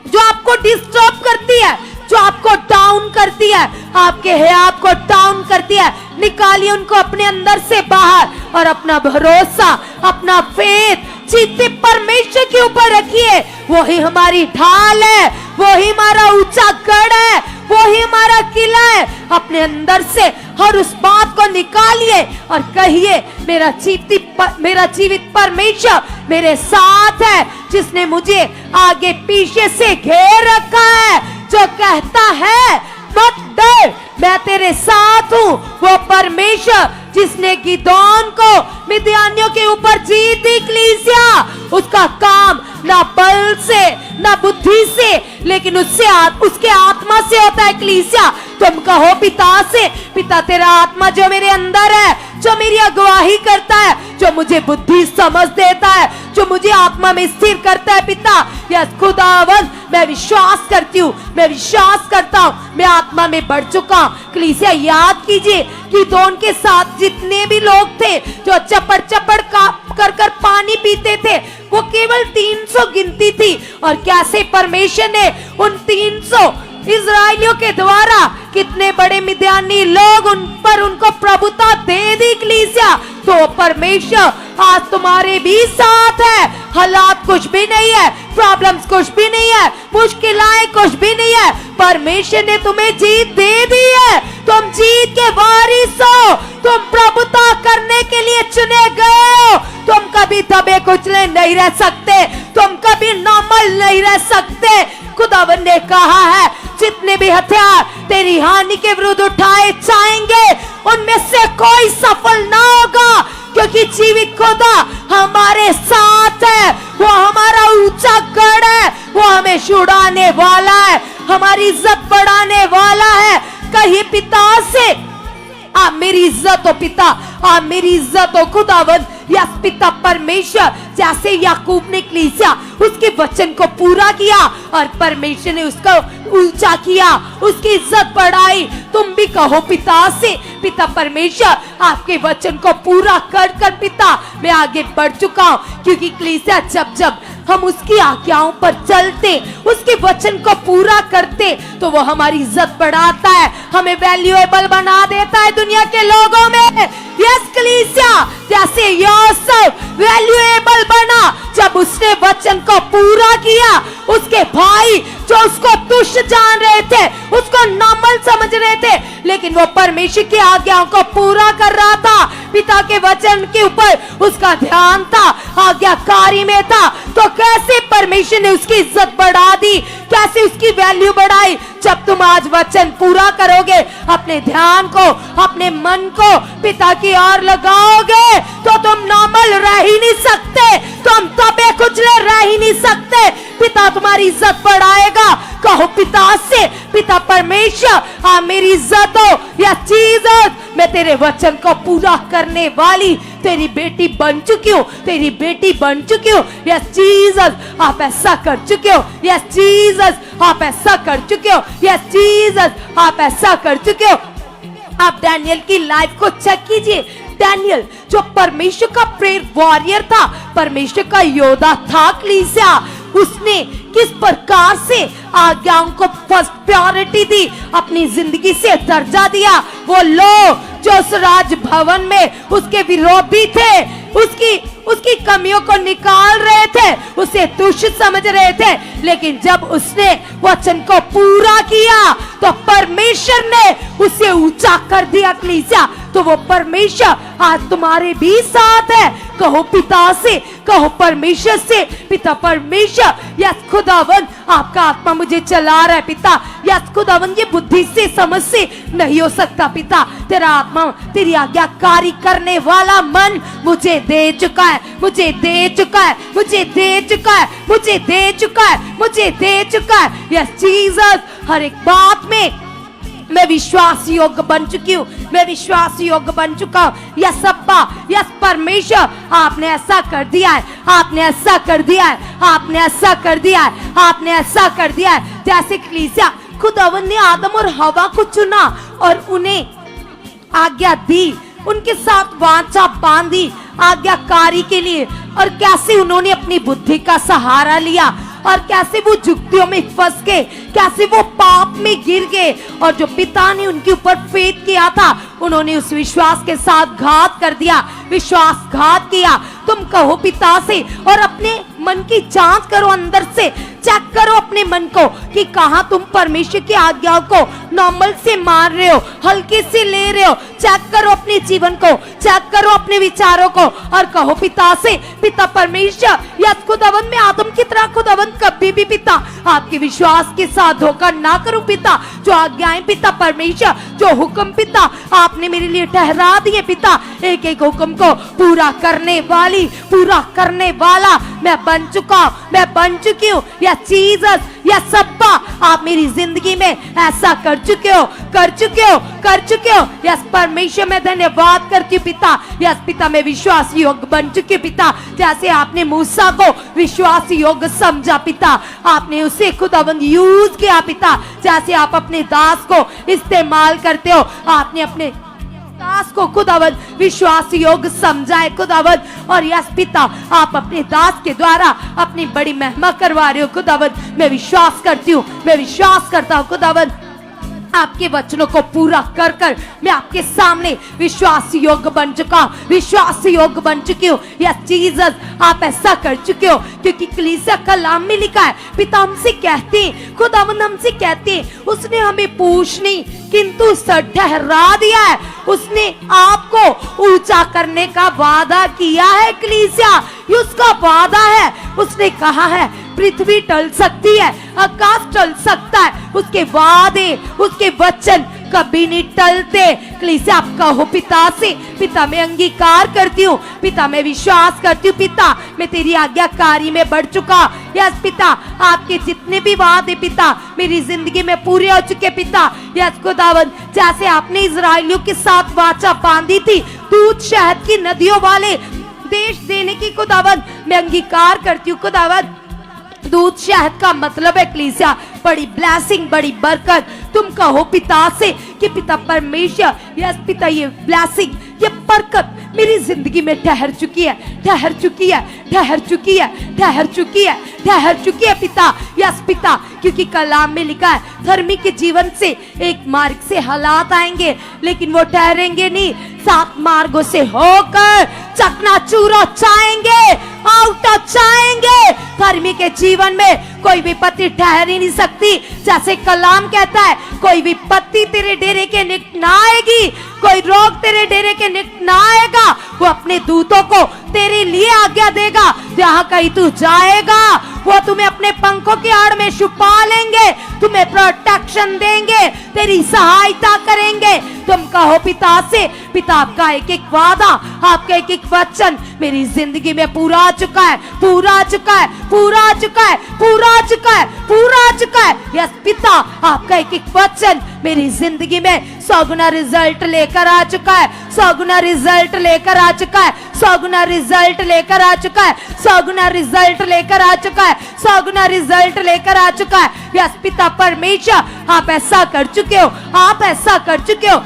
जो आपको डिस्टर्ब करती है, जो आपको डाउन करती है, आपके हयात को डाउन करती है, निकालिए उनको अपने अंदर से बाहर और अपना भरोसा, अपना फेथ जीते परमेश्वर के ऊपर रखिए। वही हमारी ढाल है, वही हमारा ऊंचा गढ़ है, वही हमारा किला है। अपने अंदर से हर उस बात को निकालिए और कहिए मेरा जीवित परमेश्वर मेरे साथ है, जिसने मुझे आगे पीछे से घेर रखा है, जो कहता है मत डर मैं तेरे साथ हूँ। वो परमेश्वर जिसने गिदोन को मिद्यानियों के ऊपर जीत दी कलीसिया, उसका काम ना बल से ना बुद्धि से लेकिन उसके आत्मा से होता है कलीसिया। तुम कहो पिता से, पिता तेरा आत्मा जो मेरे अंदर है, जो मेरी अगुवाही करता है, जो मुझे बुद्धि समझ देता है, जो मुझे आत्मा में स्थिर करता है पिता। यस खुदावन, मैं विश्वास करती हूँ, मैं विश्वास करता हूँ, मैं आत्मा में बढ़ चुका हूँ। कलीसिया याद कीजिए कि दोन के साथ जितने भी लोग थे जो चपड़ चपड़ कर पानी पीते थे, वो केवल 300 गिनती थी। और कैसे परमेश्वर ने उन 300 इजराइलियों के द्वारा कितने बड़े मिद्यानी लोग उन पर उनको प्रभुता दे दी कलीसिया। तो परमेश्वर आज तुम्हारे भी साथ है। हालात कुछ भी नहीं है, प्रॉब्लम्स कुछ भी नहीं है, मुश्किलें कुछ भी नहीं है, परमेश्वर ने तुम्हें जीत दे दी है। तुम जीत के वारिस हो, तुम प्रभुता करने के लिए चुने गए हो। तुम कभी दबे कुचले नहीं रह सकते, तुम कभी नॉर्मल नहीं रह सकते। खुदावन ने कहा है जितने भी हथियार तेरी हानि के विरुद्ध उठाए जाएंगे उनमें से कोई सफल ना होगा, क्योंकि जीवित खुदा हमारे साथ है। वो हमारा ऊंचा गढ़ है, वो हमें छुड़ाने वाला है, हमारी इज्जत बढ़ाने वाला है। कहिए पिता से, आप मेरी इज्जत हो पिता, आप मेरी इज्जत हो खुदावन। यस पिता परमेश्वर, जैसे याकूब ने कलीसिया उसके वचन को पूरा किया और परमेश्वर ने उसको ऊंचा किया, उसकी इज्जत बढ़ाई। तुम भी कहो पिता से, पिता परमेश्वर आपके वचन को पूरा कर कर पिता मैं आगे बढ़ चुका हूँ। क्योंकि कलीसिया जब हम उसकी आज्ञाओं पर चलते, उसके वचन को पूरा करते, तो वो हमारी इज्जत बढ़ाता है, हमें वैल्यूएबल बना देता है दुनिया के लोगों में। यस कलीसिया, जैसे यूसुफ वैल्यूएबल बना जब उसने वचन को पूरा किया। उसके भाई जो उसको तुच्छ जान रहे थे, उसको नॉर्मल समझ रहे थे, लेकिन वो परमेश्वर की आज्ञाओं को पूरा कर रहा था। पिता के वचन के ऊपर उसका ध्यान था, आज्ञाकारी में था, तो कैसे परमेश्वर ने उसकी इज्जत बढ़ा दी, कैसे उसकी वैल्यू बढ़ाई। जब तुम आज वचन पूरा करोगे, अपने ध्यान को, अपने मन को पिता की ओर लगाओगे, तो तुम नॉर्मल रह ही नहीं सकते, तुम दबे कुचले रह ही नहीं सकते। पिता तुम्हारी इज्जत बढ़ाएगा। कहो पिता से, पिता परमेश्वर, आप मेरी इज्जत हो या चीज, मैं तेरे वचन को पूरा करने वाली तेरी बेटी बन चुकी हूँ, तेरी बेटी बन चुकी हूँ। यस जीसस, आप ऐसा कर चुके हो। यस जीसस, आप ऐसा कर चुके हो। यस जीसस, आप ऐसा कर चुके हो। आप डैनियल की लाइफ को चेक कीजिए। डैनियल जो परमेश्वर का प्रेयर वॉरियर था, परमेश्वर का योद्धा था कलीसिया, उसने किस प्रकार से आज्ञाओं को फर्स्ट प्रायोरिटी दी, अपनी जिंदगी से दर्जा दिया। वो लोग जो उस राजभवन में उसके विरोधी थे, उसकी कमियों को निकाल रहे थे, उसे तुच्छ समझ रहे थे, लेकिन जब उसने वचन को पूरा किया तो परमेश्वर ने उसे ऊंचा कर दिया कलीसिया। तो वो परमेश्वर आज तुम्हारे भी साथ है। कहो पिता से, कहो परमेश्वर से, पिता परमेश्वर, यस खुदावन आपका आत्मा मुझे चला रहा है पिता, यस खुदावन ये बुद्धि से समझ से नहीं हो सकता पिता, तेरा आत्मा तेरी आज्ञाकारी करने वाला मन मुझे दे चुका है, मुझे दे चुका है, मुझे दे चुका है, मुझे दे चुका है, मुझे दे चुका है। यस जीसस, हर एक बात में मैं विश्वास योग्य बन चुकी हूँ, मैं विश्वास योग्य बन चुका हूँ। यस अब्बा, यस परमेश्वर, आपने ऐसा कर दिया है, आपने ऐसा कर दिया है, आपने ऐसा कर दिया है, आपने ऐसा कर दिया है। जैसे कलीसिया खुदावन ने आदम और हवा को चुना और उन्हें आज्ञा दी, उनके साथ वाचा बांधी आज्ञाकारी के लिए, और कैसे उन्होंने अपनी बुद्धि का सहारा लिया, और कैसे वो जुक्तियों में फंस गए, कैसे वो पाप में गिर गए, और जो पिता ने उनके ऊपर फेथ किया था, उन्होंने उस विश्वास के साथ घात कर दिया, विश्वासघात किया। तुम कहो पिता से और अपने मन की जांच करो, अंदर से चेक करो अपने मन को कि कहां तुम परमेश्वर की आज्ञाओं को नॉर्मल से मार रहे हो, हल्के से ले रहे हो। चेक करो अपने जीवन को, चेक करो अपने विचारों को, और कहो पिता से, पिता परमेश्वर, यस खुदावन में आदम की तरह खुदावन कभी भी पिता आपके विश्वास के साथ धोखा ना करूं पिता। जो आज्ञाएं पिता परमेश्वर, जो हुक्म पिता आपने मेरे लिए ठहरा दिए पिता, एक एक हुक्म को पूरा करने वाली, पूरा करने वाला मैं बन चुका, मैं बन चुकी हूँ। या जीसस, या सब्बा, आप मेरी जिंदगी में ऐसा कर चुके हो, कर चुके हो, कर चुके हो। यस परमेश्वर, मैं धन्यवाद करती हूँ पिता। यस पिता, मैं विश्वास योग्य बन चुकी हूँ पिता। जैसे आपने मूसा को विश्वास योग्य समझा पिता, आपने उसे खुदावंद यूज किया पिता। जैसे आप अपने दास को इस्तेमाल करते हो, आपने अपने दास को खुदावंद विश्वास योग्य समझाए खुदावंद। और यस पिता, आप अपने दास के द्वारा अपनी बड़ी महिमा करवा रहे हो खुदावंद। मैं विश्वास करती हूँ, मैं विश्वास करता हूँ खुदावंद, आपके वचनों को पूरा कर कर मैं आपके सामने विश्वास योग्य बन चुका हूं, विश्वास योग्य बन चुकी हूँ। यस जीसस, आप ऐसा कर चुके हो, क्योंकि कलीसिया कलाम में लिखा है, पिता हमसे कहते हैं, खुदावंद हमसे कहते हैं, उसने हमें पूछ नहीं किंतु ठहरा दिया है, उसने आपको ऊंचा करने का वादा किया है कलीसिया, ये उसका वादा है। उसने कहा है पृथ्वी टल सकती है, आकाश टल सकता है, उसके वादे, उसके वचन कभी नहीं टलते। कलीसिया, आप कहो पिता से, पिता मैं अंगीकार करती हूँ, पिता मैं विश्वास करती हूँ, पिता मैं तेरी आज्ञाकारी में बढ़ चुका। यस पिता, आपके जितने भी वादे पिता मेरी जिंदगी में पूरे हो चुके पिता। यस खुदावंद, जैसे आपने इजराइलियों के साथ वाचा बांधी थी दूध शहद की नदियों वाले देश देने की खुदावंद, मैं अंगीकार करती हूँ खुदावंद। दूध शहद का मतलब है कलीसिया बड़ी ब्लेसिंग, बड़ी बरकत। तुम कहो पिता से कि पिता परमेश्वर, यस पिता ये ब्लेसिंग, ये बरकत मेरी जिंदगी में ठहर चुकी है, ठहर चुकी है, ठहर चुकी है, ठहर चुकी है, ठहर चुकी है पिता। यस पिता, क्योंकि कलाम में लिखा है धर्मी के जीवन से एक मार्ग से हालात आएंगे लेकिन वो ठहरेंगे नहीं, 7 मार्गों से होकर चकनाचूर हो जाएंगे, आउट हो जाएंगे। धर्मी के जीवन में कोई विपत्ति ठहर ही नहीं सकती। जैसे कलाम कहता है, कोई विपत्ति तेरे डेरे के निकट ना आएगी, कोई रोग तेरे डेरे के निकट ना आएगा। वो अपने दूतों को तेरे लिए आज्ञा देगा, जहां कहीं तू जाएगा वो तुम्हें अपने पंखों की आड़ में छुपा लेंगे, तुम्हें प्रोटेक्शन देंगे, तेरी सहायता करेंगे। तुम कहो पिता से, पिता आपका एक एक वादा, आपका एक एक वचन मेरी जिंदगी में पूरा आ चुका है, पूरा आ चुका है, पूरा आ चुका है, पूरा आ चुका है, पूरा आ चुका है। यस पिता, आपका एक एक वचन मेरी जिंदगी में 100 गुना रिजल्ट लेकर आ चुका है, 100 गुना रिजल्ट लेकर आ चुका है, 100 गुना रिजल्ट लेकर आ चुका है, 100 गुना रिजल्ट लेकर आ चुका है, 100 गुना रिजल्ट लेकर आ चुका है। यस पिता परमेश्वर, आप ऐसा कर चुके हो, आप ऐसा कर चुके हो।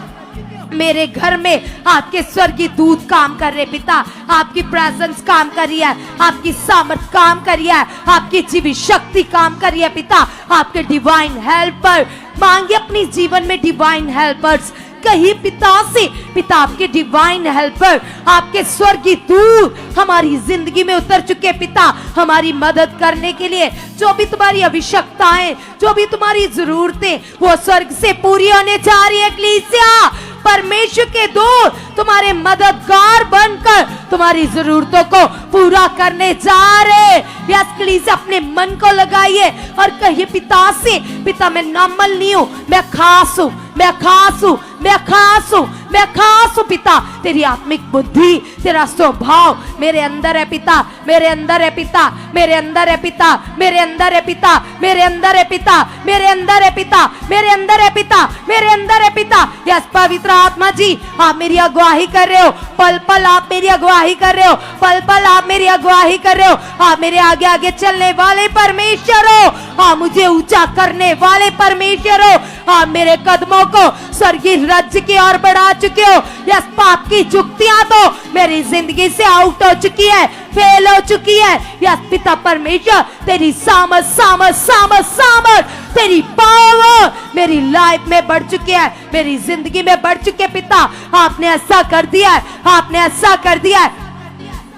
मेरे घर में आपके स्वर्गीय दूत काम कर रहे पिता, आपकी प्रेजेंस काम कर रही है, आपकी सामर्थ काम कर रही है, आपकी जीवी शक्ति काम कर रही है पिता। आपके डिवाइन हेल्पर मांगिए अपनी जीवन में डिवाइन हेल्पर्स। कही पिता से, पिता आपके डिवाइन हेल्पर, आपके स्वर्गीय दूत हमारी जिंदगी में उतर चुके पिता, हमारी मदद करने के लिए। जो भी तुम्हारी आवश्यकताएं, जो भी तुम्हारी जरूरतें, वो स्वर्ग से पूरी होने जा रही है कलीसिया। परमेश्वर के दूत तुम्हारे मददगार बनकर तुम्हारी जरूरतों को पूरा करने जा रहे। यस कलीसिया, अपने मन को लगाइए और कहिए पिता से, पिता मैं नॉर्मल नहीं हूं, मैं खास हूं, मैं खास हूं, मैं खास हूं, मैं खास हूं पिता। तेरी आत्मिक बुद्धि, तेरा स्वभाव मेरे अंदर है पिता, मेरे अंदर है पिता, मेरे अंदर है पिता, मेरे अंदर है पिता, मेरे अंदर है पिता, मेरे अंदर है पिता, मेरे अंदर है पिता, मेरे अंदर है पिता। यस पवित्र आत्मा जी, आप मेरी अगुवाही कर रहे हो, पल पल आप मेरी अगुवाही कर रहे हो, पल पल आप मेरी अगुवाही कर रहे हो। आप मेरे आगे आगे चलने वाले परमेश्वर हो, आप मुझे ऊंचा करने वाले परमेश्वर हो। आप मेरे कदमों को स्वर्गीय राज्य की ओर बढ़ा चुके हो। यस पाप की जुक्तियां तो मेरी जिंदगी से आउट हो चुकी है, फेल हो चुकी है। यस पिता परमेश्वर, तेरी सामर्थ सामर्थ सामर्थ सामर्थ, तेरी पावर मेरी लाइफ में बढ़ चुकी है, मेरी जिंदगी में बढ़ चुके पिता। आपने ऐसा कर दिया है, आपने ऐसा कर दिया है।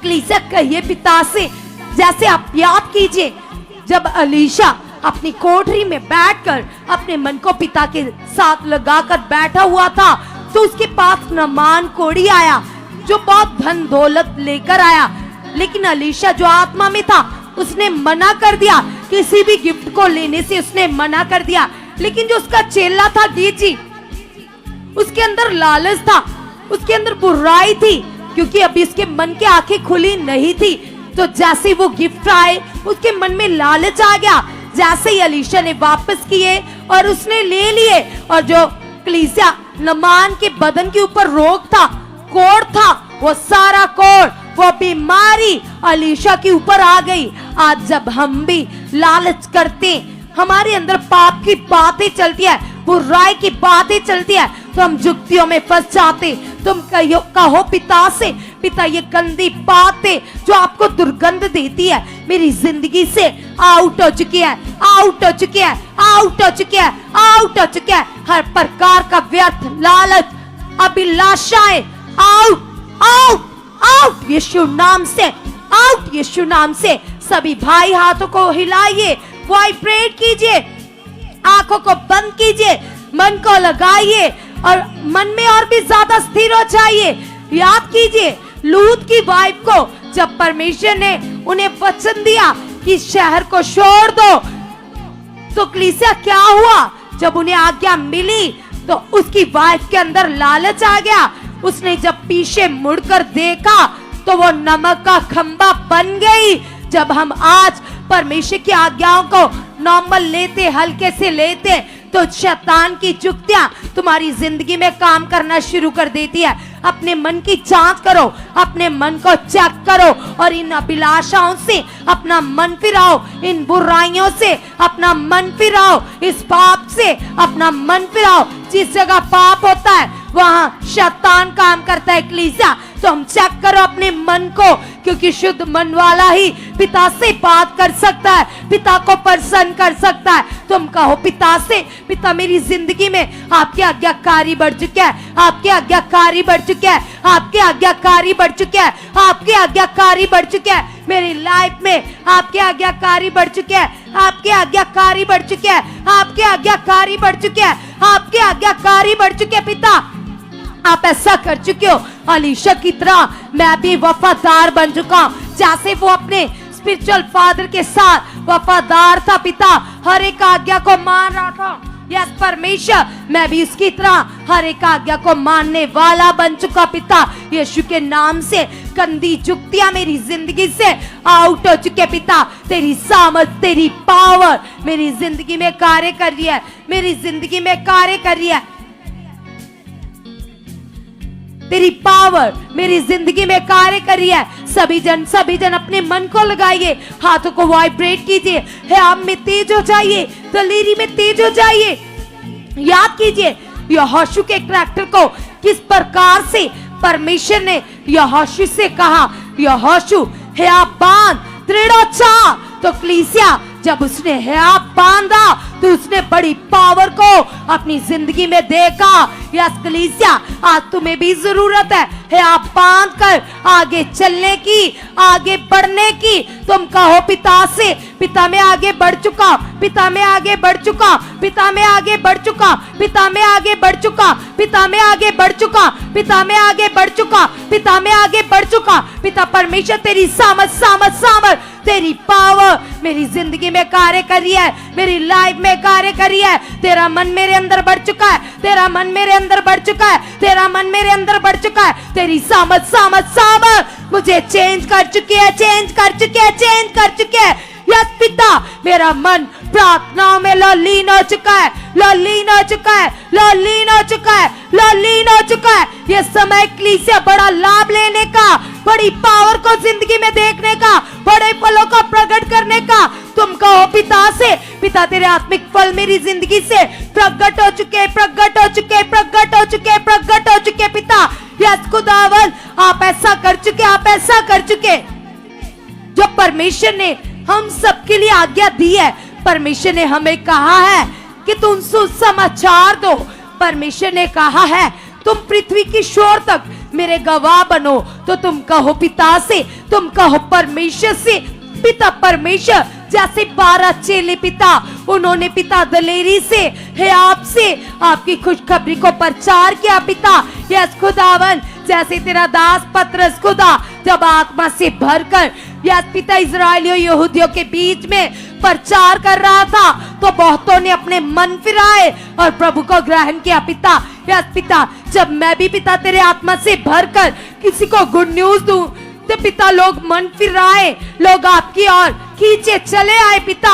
कलीसिया कहिए पिता से, जैसे आप याद कीजिए जब अलीशा अपनी कोठरी में बैठकर अपने मन को पिता के साथ लगाकर बैठा हुआ था, तो उसके पास नामान कोढ़ी आया जो बहुत धन दौलत लेकर आया। लेकिन अलीशा जो आत्मा में था उसने मना कर दिया, किसी भी गिफ्ट को लेने से उसने मना कर दिया। लेकिन जो उसका चेला था गेजी, उसके अंदर लालच था, उसके अंदर बुराई थी, क्योंकि अभी उसके मन की आंखें खुली नहीं थी। तो जैसे वो गिफ्ट आए उसके मन में लालच आ गया। जैसे ही अलीशा ने वापस किए और उसने ले लिए, और जो कलीसिया नमान के बदन के ऊपर रोग था, कोढ़ था, वो सारा कोढ़, वो बीमारी अलीशा के ऊपर आ गई। आज जब हम भी लालच करते, हमारे अंदर पाप की बातें चलती है, बुराई की बातें चलती है, तो हम जुक्तियों में फंस जाते। तुम कहो पिता से, पिता ये गंदी बातें जो आपको दुर्गंध देती है मेरी जिंदगी से आउट हो चुकी है, आउट हो चुकी है, आउट हो चुकी है, आउट हो चुकी है। हर प्रकार का व्यर्थ लालच, अभिलाषाएं आउट आउट आउट यीशु नाम से, आउट यीशु नाम से। सभी भाई हाथों को हिलाइए, वाइब्रेट कीजिए, आंखों को बंद कीजिए, मन को लगाइए और मन में और भी ज्यादा स्थिर हो जाइए। याद कीजिए लूत की वाइफ को जब परमेश्वर ने उन्हें वचन दिया कि शहर को छोड़ दो, तो कलीसिया क्या हुआ? जब उन्हें आज्ञा मिली तो उसकी वाइफ के अंदर लालच आ गया। उसने जब पीछे मुड़कर देखा तो वो नमक का खंबा बन गई। जब हम आज परमेश्वर की आज्ञाओं को नॉर्मल लेते, हल्के से लेते, तो शैतान की जुक्तियां तुम्हारी जिंदगी में काम करना शुरू कर देती है। अपने मन की जांच करो, अपने मन को चेक करो और इन अभिलाषाओं से अपना मन फिराओ, इन बुराइयों से अपना मन फिराओ, इस पाप से अपना मन फिराओ। जिस जगह पाप होता है वहां शैतान काम करता है कलीसिया। तो हम चेक करो अपने मन को क्योंकि शुद्ध मन वाला ही पिता से बात कर सकता है, पिता को प्रसन्न कर सकता है। तुम कहो पिता से, पिता मेरी जिंदगी में आपकी आज्ञाकारी बढ़ चुका है, आपकी आज्ञाकारी बढ़ चुका है, आपकी आज्ञाकारी बढ़ चुका है, आपकी आज्ञाकारी बढ़ चुका है। मेरी लाइफ में आपके आज्ञाकारी बढ़ चुके हैं, आपके आज्ञाकारी बढ़ चुके हैं, आपके आज्ञाकारी बढ़ चुके हैं, आपके आज्ञाकारी बढ़ चुके हैं। पिता आप ऐसा कर चुके हो, अलीशा की तरह मैं भी वफादार बन चुका हूं, जैसे वो अपने स्पिरिचुअल फादर के साथ वफादार था। पिता हर एक आज्ञा को मान रहा था। यस परमेश्वर, मैं भी उसकी तरह हर एक आज्ञा को मानने वाला बन चुका। पिता यीशु के नाम से गंदी जुक्तियां मेरी जिंदगी से आउट हो चुके। पिता तेरी सामर्थ, तेरी पावर मेरी जिंदगी में कार्य कर रही है, मेरी जिंदगी में कार्य कर रही है। तेरी पावर मेरी जिंदगी में कार्य कर रही है। सभी जन अपने मन को लगाइए, हाथों को वाइब्रेट कीजिए। है आप में तेज हो जाइए, दलेरी में तेज हो जाइए। याद कीजिए यहोशू के कैरेक्टर को किस प्रकार से परमेश्वर ने यहोशू से कहा, यहोशू है आप बांध दृढ़ हो चाह। तो कलीसिया जब उसने है आप बांधा तो उसने बड़ी पावर को अपनी जिंदगी में देखा। यस कलीसिया, आज तुम्हें भी जरूरत है आप बांध कर आगे चलने की, आगे बढ़ने की। तुम कहो पिता से, पिता मैं आगे बढ़ चुका, पिता मैं आगे बढ़ चुका, पिता मैं आगे बढ़ चुका, पिता मैं आगे बढ़ चुका, पिता मैं आगे बढ़ चुका, पिता मैं आगे बढ़ चुका, पिता मैं आगे बढ़ चुका। पिता परमेश्वर तेरी सामर्थ तेरी पावर मेरी जिंदगी में कार्य कर रही है, मेरी लाइफ में कार्य कर रही है। तेरा मन मेरे अंदर बढ़ चुका है, तेरा मन मेरे अंदर बढ़ चुका है, तेरा मन मेरे अंदर बढ़ चुका है। तेरी सामर्थ मुझे चेंज कर चुकी है, चेंज कर चुके है, चेंज कर चुके है। यस पिता, मेरा मन प्रार्थनाओं में लीन हो चुका है, लीन हो चुका है, लीन हो चुका है, लीन हो चुका है। ये समय कलीसिया बड़ा लाभ लेने का, बड़ी पावर को जिंदगी में देखने का, बड़े फलों को प्रकट करने का। तुम कहो पिता से, पिता तेरे आत्मिक फल मेरी जिंदगी से प्रकट हो चुके, प्रकट हो चुके, प्रकट हो चुके, प्रकट हो चुके। पिता यस खुदावन, आप ऐसा कर चुके, आप ऐसा कर चुके जो परमेश्वर ने हम सबके लिए आज्ञा दी है। परमेश्वर ने हमें कहा है कि तुम सुसमाचार दो। परमेश्वर ने कहा है तुम पृथ्वी की शोर तक मेरे गवाह बनो। तो तुम कहो पिता से, तुम कहो परमेश्वर से। पिता परमेश्वर जैसे 12 चेले पिता, उन्होंने पिता दलेरी से है आपसे आपकी खुशखबरी को प्रचार किया। पिता यस खुदावन, जैसे तेरा दास पतरस खुदा जब आत्मा से भरकर यस पिता इजराइलियों यहूदियों के बीच में प्रचार कर रहा था, तो बहुतों ने अपने मन फिराए और प्रभु को ग्रहण किया। पिता यस पिता, जब मैं भी पिता तेरे आत्मा से भरकर किसी को गुड न्यूज दूं तो पिता लोग मन फिराए, लोग आपकी ओर खींचे चले आए। पिता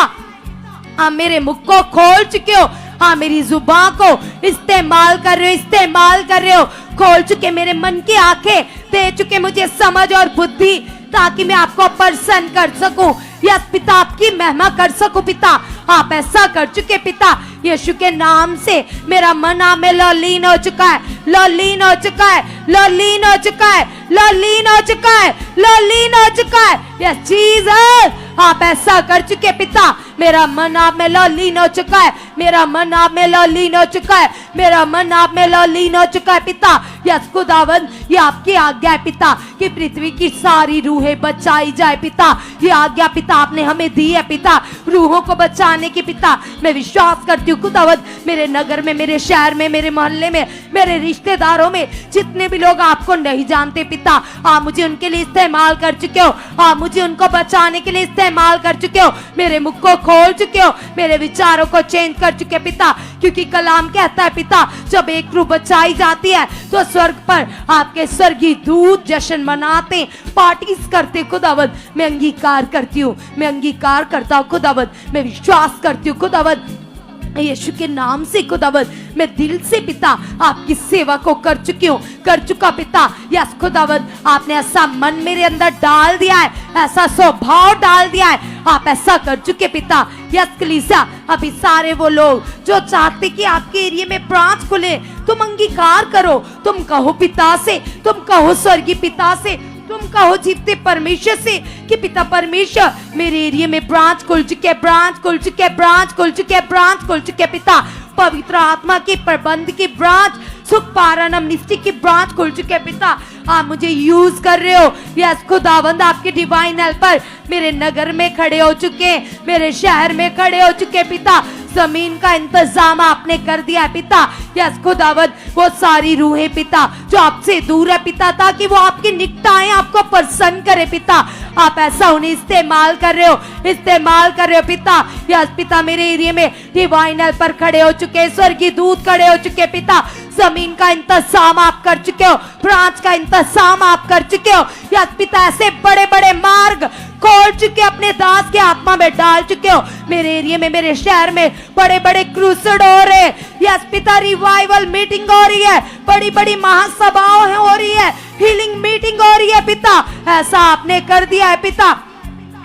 आप मेरे मुख को खोल चुके हो, हाँ मेरी जुबान को इस्तेमाल कर रहे हो, इस्तेमाल कर रहे हो। खोल चुके मेरे मन की आंखें, दे चुके मुझे समझ और बुद्धि, ताकि मैं आपको प्रसन्न कर सकूं। यस पिता, आपकी महिमा कर सकूं। पिता आप ऐसा कर चुके। पिता यीशु के नाम से मेरा मन आप में लीन हो चुका है, लीन हो चुका है, लीन हो चुका है, लीन हो चुका है, लीन हो चुका है। यस जीसस, आप ऐसा कर चुके। पिता मेरा मन आप में लीन हो चुका है, मेरा मन आप में लीन हो चुका है, मेरा मन आप में लीन हो चुका है। पिता यस खुदावन, ये आपकी आज्ञा है पिता कि पृथ्वी की सारी रूहें बचाई जाए। पिता ये आज्ञा पिता आपने हमें दी है। पिता रूहों को बचाने की पिता मैं विश्वास करती हूँ खुदावन, मेरे नगर में, मेरे शहर में, मेरे मोहल्ले में, मेरे रिश्तेदारों में जितने भी लोग आपको नहीं जानते पिता, आप मुझे उनके लिए इस्तेमाल कर चुके हो, आप मुझे उनको बचाने के लिए इस्तेमाल कर चुके हो, मेरे मुख को खोल चुके हो, मेरे विचारों को चेंज कर चुके पिता। क्योंकि कलाम कहता है पिता, जब एक रूह बचाई जाती है तो स्वर्ग पर आपके स्वर्गीय दूत जश्न मनाते, पार्टीज करते। खुदावंद मैं अंगीकार करती हूँ, मैं अंगीकार करता हूँ खुदावंद, मैं विश्वास करती हूँ खुदावंद यीशु के नाम से। खुदावंद मैं दिल से पिता आपकी सेवा को कर चुकी हूँ, कर चुका पिता। यस खुदावंद, आपने ऐसा मन मेरे अंदर डाल दिया है, ऐसा स्वभाव डाल दिया है, आप ऐसा कर चुके पिता। यस कलीसिया, अभी सारे वो लोग जो चाहते कि आपके एरिया में ब्रांच खुले, तुम अंगीकार करो, तुम कहो पिता से, तुम कहो स्वर्गीय पिता से, तुम तुम कहो जीवते परमेश्वर से कि पिता परमेश्वर मेरे एरिया में ब्रांच खुल चुके, ब्रांच खुल चुके, ब्रांच खुल चुके, ब्रांच खुल चुके पिता। पवित्र आत्मा के प्रबंध की ब्रांच, सुख पारणम निष्ठि की ब्रांच खुल चुके पिता। आप मुझे यूज कर रहे हो। यस खुदावंद, आपके डिवाइन हेल्पर मेरे नगर में खड़े हो चुके, मेरे शहर में खड़े हो चुके पिता। जमीन का इंतजाम आपने कर दिया पिता। यस खुदावंद, वो सारी रूहें पिता जो आपसे दूर है पिता, ताकि वो आपकी निकट आए, आपको प्रसन्न करे पिता। आप ऐसा उन्हें इस्तेमाल कर रहे हो, इस्तेमाल कर रहे हो पिता। यस पिता, मेरे एरिया में डिवाइन हेल्पर खड़े हो चुके, स्वर्गीय दूत खड़े हो चुके पिता। जमीन का इंतजाम आप कर चुके हो, ब्रांच का इंतजाम आप कर चुके हो। यस पिता, ऐसे बड़े बड़े मार्ग खोल चुके, अपने दास के आत्मा में डाल चुके हो। मेरे एरिया में, मेरे शहर में बड़े बड़े क्रूसेड हो रहे। यस पिता, रिवाइवल मीटिंग हो रही है, बड़ी बड़ी महासभाएं हो रही है, हीलिंग मीटिंग हो रही है पिता। ऐसा आपने कर दिया है पिता।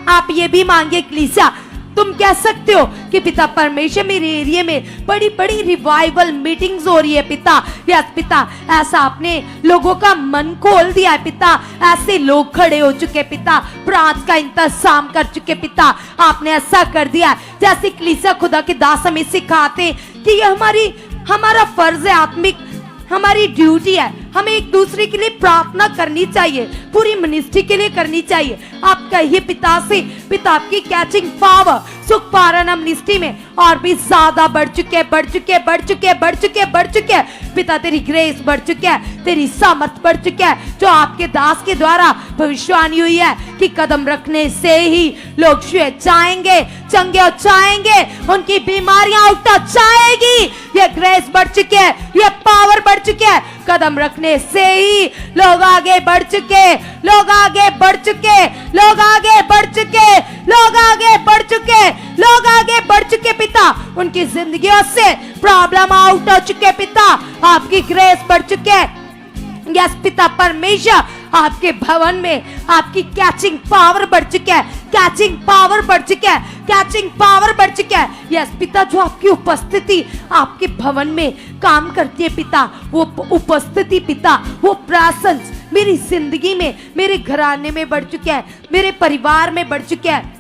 आप ये भी मांगे कलीसिया, तुम कह सकते हो कि पिता परमेश्वर मेरे एरिया में बड़ी बड़ी रिवाइवल मीटिंग्स हो रही है पिता। यस पिता, ऐसा आपने लोगों का मन खोल दिया है पिता। ऐसे लोग खड़े हो चुके पिता, ब्रांच का इंतजाम कर चुके पिता। आपने ऐसा कर दिया जैसे कलीसिया खुदा के दास हमें सिखाते कि ये हमारा फर्ज है, आत्मिक हमारी ड्यूटी है। हमें एक दूसरे के लिए प्रार्थना करनी चाहिए, पूरी मिनिस्ट्री के लिए करनी चाहिए। आप कहिए पिता से, पिता आपकी कैचिंग पावर सुख पारणम मिनिस्ट्री में और भी ज्यादा बढ़ चुके, बढ़ चुके, बढ़ चुके, बढ़ चुके, बढ़ चुके पिता। तेरी ग्रेस बढ़ चुका है, तेरी सामर्थ बढ़ चुका है, जो आपके दास के द्वारा भविष्यवाणी हुई है कि कदम रखने से ही लोग जाएंगे, चंगे हो जाएंगे, उनकी बीमारियां उठ जाएगी। ये ग्रेस बढ़ चुके है, ये पावर बढ़ चुके है। कदम रखने से ही लोग आगे बढ़ चुके, लोग आगे बढ़ चुके, लोग आगे बढ़ चुके, लोग आगे बढ़ चुके, लोग आगे बढ़ चुके पिता। उनकी जिंदगियों से प्रॉब्लम आउट हो चुके पिता। आपकी ग्रेस बढ़ चुके। यस पिता परमेश्वर, आपके भवन में आपकी कैचिंग पावर बढ़ चुकी है, कैचिंग पावर बढ़ चुका है, कैचिंग पावर बढ़ चुका है। यस पिता, जो आपकी उपस्थिति आपके भवन में काम करती है पिता, वो उपस्थिति पिता, वो प्रेजेंस मेरी जिंदगी में, मेरे घराने में बढ़ चुका है, मेरे परिवार में बढ़ चुका है।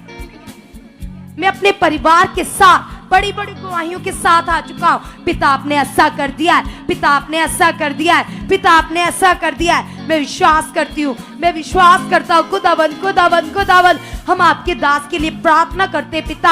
मैं अपने परिवार के साथ बड़ी बड़ी गवाहियों के साथ आ चुका हूँ। पिता आपने ऐसा कर दिया है, पिता आपने ऐसा कर दिया है, पिता आपने ऐसा कर दिया है। मैं विश्वास करती हूँ, मैं विश्वास करता हूँ। खुदावंद खुदावंद खुदावंद, हम आपके दास के लिए प्रार्थना करते पिता।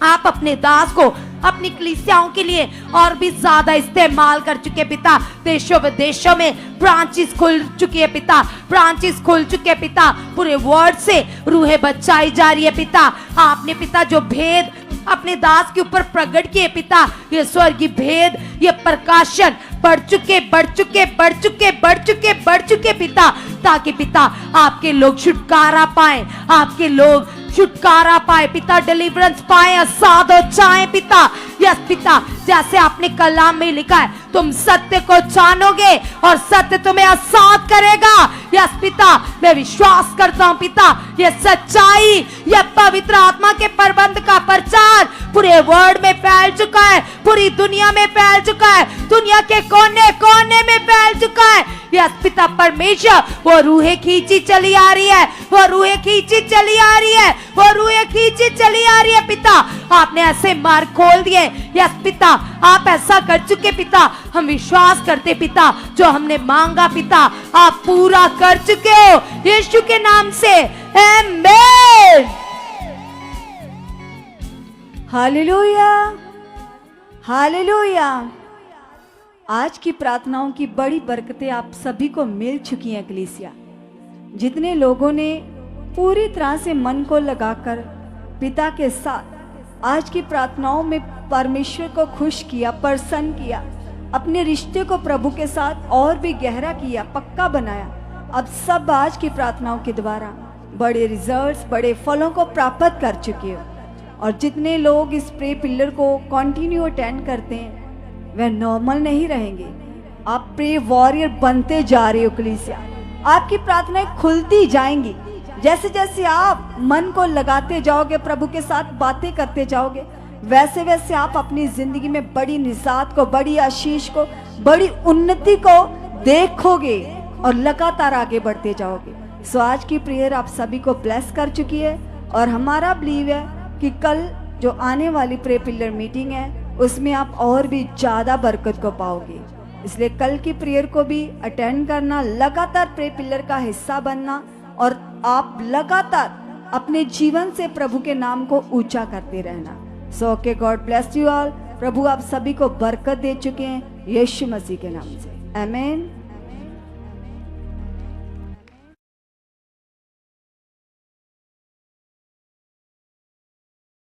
आप अपने दास को अपनी कलीसियाओं के लिए और भी ज्यादा इस्तेमाल कर चुके पिता। देशों विदेशों में ब्रांचेस खुल चुकी है पिता, ब्रांचेस खुल चुके पिता। पूरे वर्ल्ड से रूहें बचाई जा रही है पिता। आपने पिता जो भेद अपने दास के ऊपर प्रकट किए पिता, ये स्वर्गीय भेद, ये प्रकाशन बढ़ चुके, बढ़ चुके, बढ़ चुके, बढ़ चुके, बढ़ चुके पिता, ताकि पिता आपके लोग छुटकारा पाए, आपके लोग छुटकारा पाए पिता, डिलीवरेंस पाए, आजाद हो जाए पिता। यस पिता, जैसे आपने कलाम में लिखा है, तुम सत्य को जानोगे और सत्य तुम्हें आजाद करेगा। यस पिता, मैं विश्वास करता हूँ पिता, ये सच्चाई, ये पवित्र आत्मा के प्रबंध का प्रचार पूरे वर्ल्ड में फैल चुका है, पूरी दुनिया में फैल चुका है, दुनिया के कोने कोने में फैल चुका है। यस पिता परमेश्वर, वो रूहें खींची चली आ रही है, वो रूहें खींची चली आ रही है, वो रूहें खींची चली आ रही है पिता। आपने ऐसे मार्ग खोल दिए। यस पिता, आप ऐसा कर चुके पिता। हम विश्वास करते पिता, जो हमने मांगा पिता आप पूरा कर चुके हो, यीशु के नाम से आमीन। Hallelujah, hallelujah. आज की प्रार्थनाओं की बड़ी बरकतें आप सभी को मिल चुकी हैं कलीसिया। जितने लोगों ने पूरी तरह से मन को लगाकर पिता के साथ आज की प्रार्थनाओं में परमेश्वर को खुश किया, प्रसन्न किया, अपने रिश्ते को प्रभु के साथ और भी गहरा किया, पक्का बनाया, अब सब आज की प्रार्थनाओं के द्वारा बड़े रिजल्ट्स, बड़े फलों को प्राप्त कर चुके हो। और जितने लोग इस प्रे पिलर को कंटिन्यू अटेंड करते हैं वह नॉर्मल नहीं रहेंगे, आप प्रे वॉरियर बनते जा रहे हो कलीसिया। आपकी प्रार्थनाएं खुलती जाएंगी जैसे जैसे आप मन को लगाते जाओगे, प्रभु के साथ बातें करते जाओगे, वैसे वैसे आप अपनी जिंदगी में बड़ी निजात को, बड़ी आशीष को, बड़ी उन्नति को देखोगे और लगातार आगे बढ़ते जाओगे। सो आज की प्रेयर आप सभी को ब्लेस कर चुकी है और हमारा बिलीव है कि कल जो आने वाली प्रे पिलर मीटिंग है उसमें आप और भी ज़्यादा बरकत को पाओगे। इसलिए कल की प्रेयर को भी अटेंड करना, लगातार प्रे पिलर का हिस्सा बनना और आप लगातार अपने जीवन से प्रभु के नाम को ऊंचा करते रहना। So okay, God bless you all. प्रभु आप सभी को बरकत दे चुके हैं यीशु मसीह के नाम से, आमीन।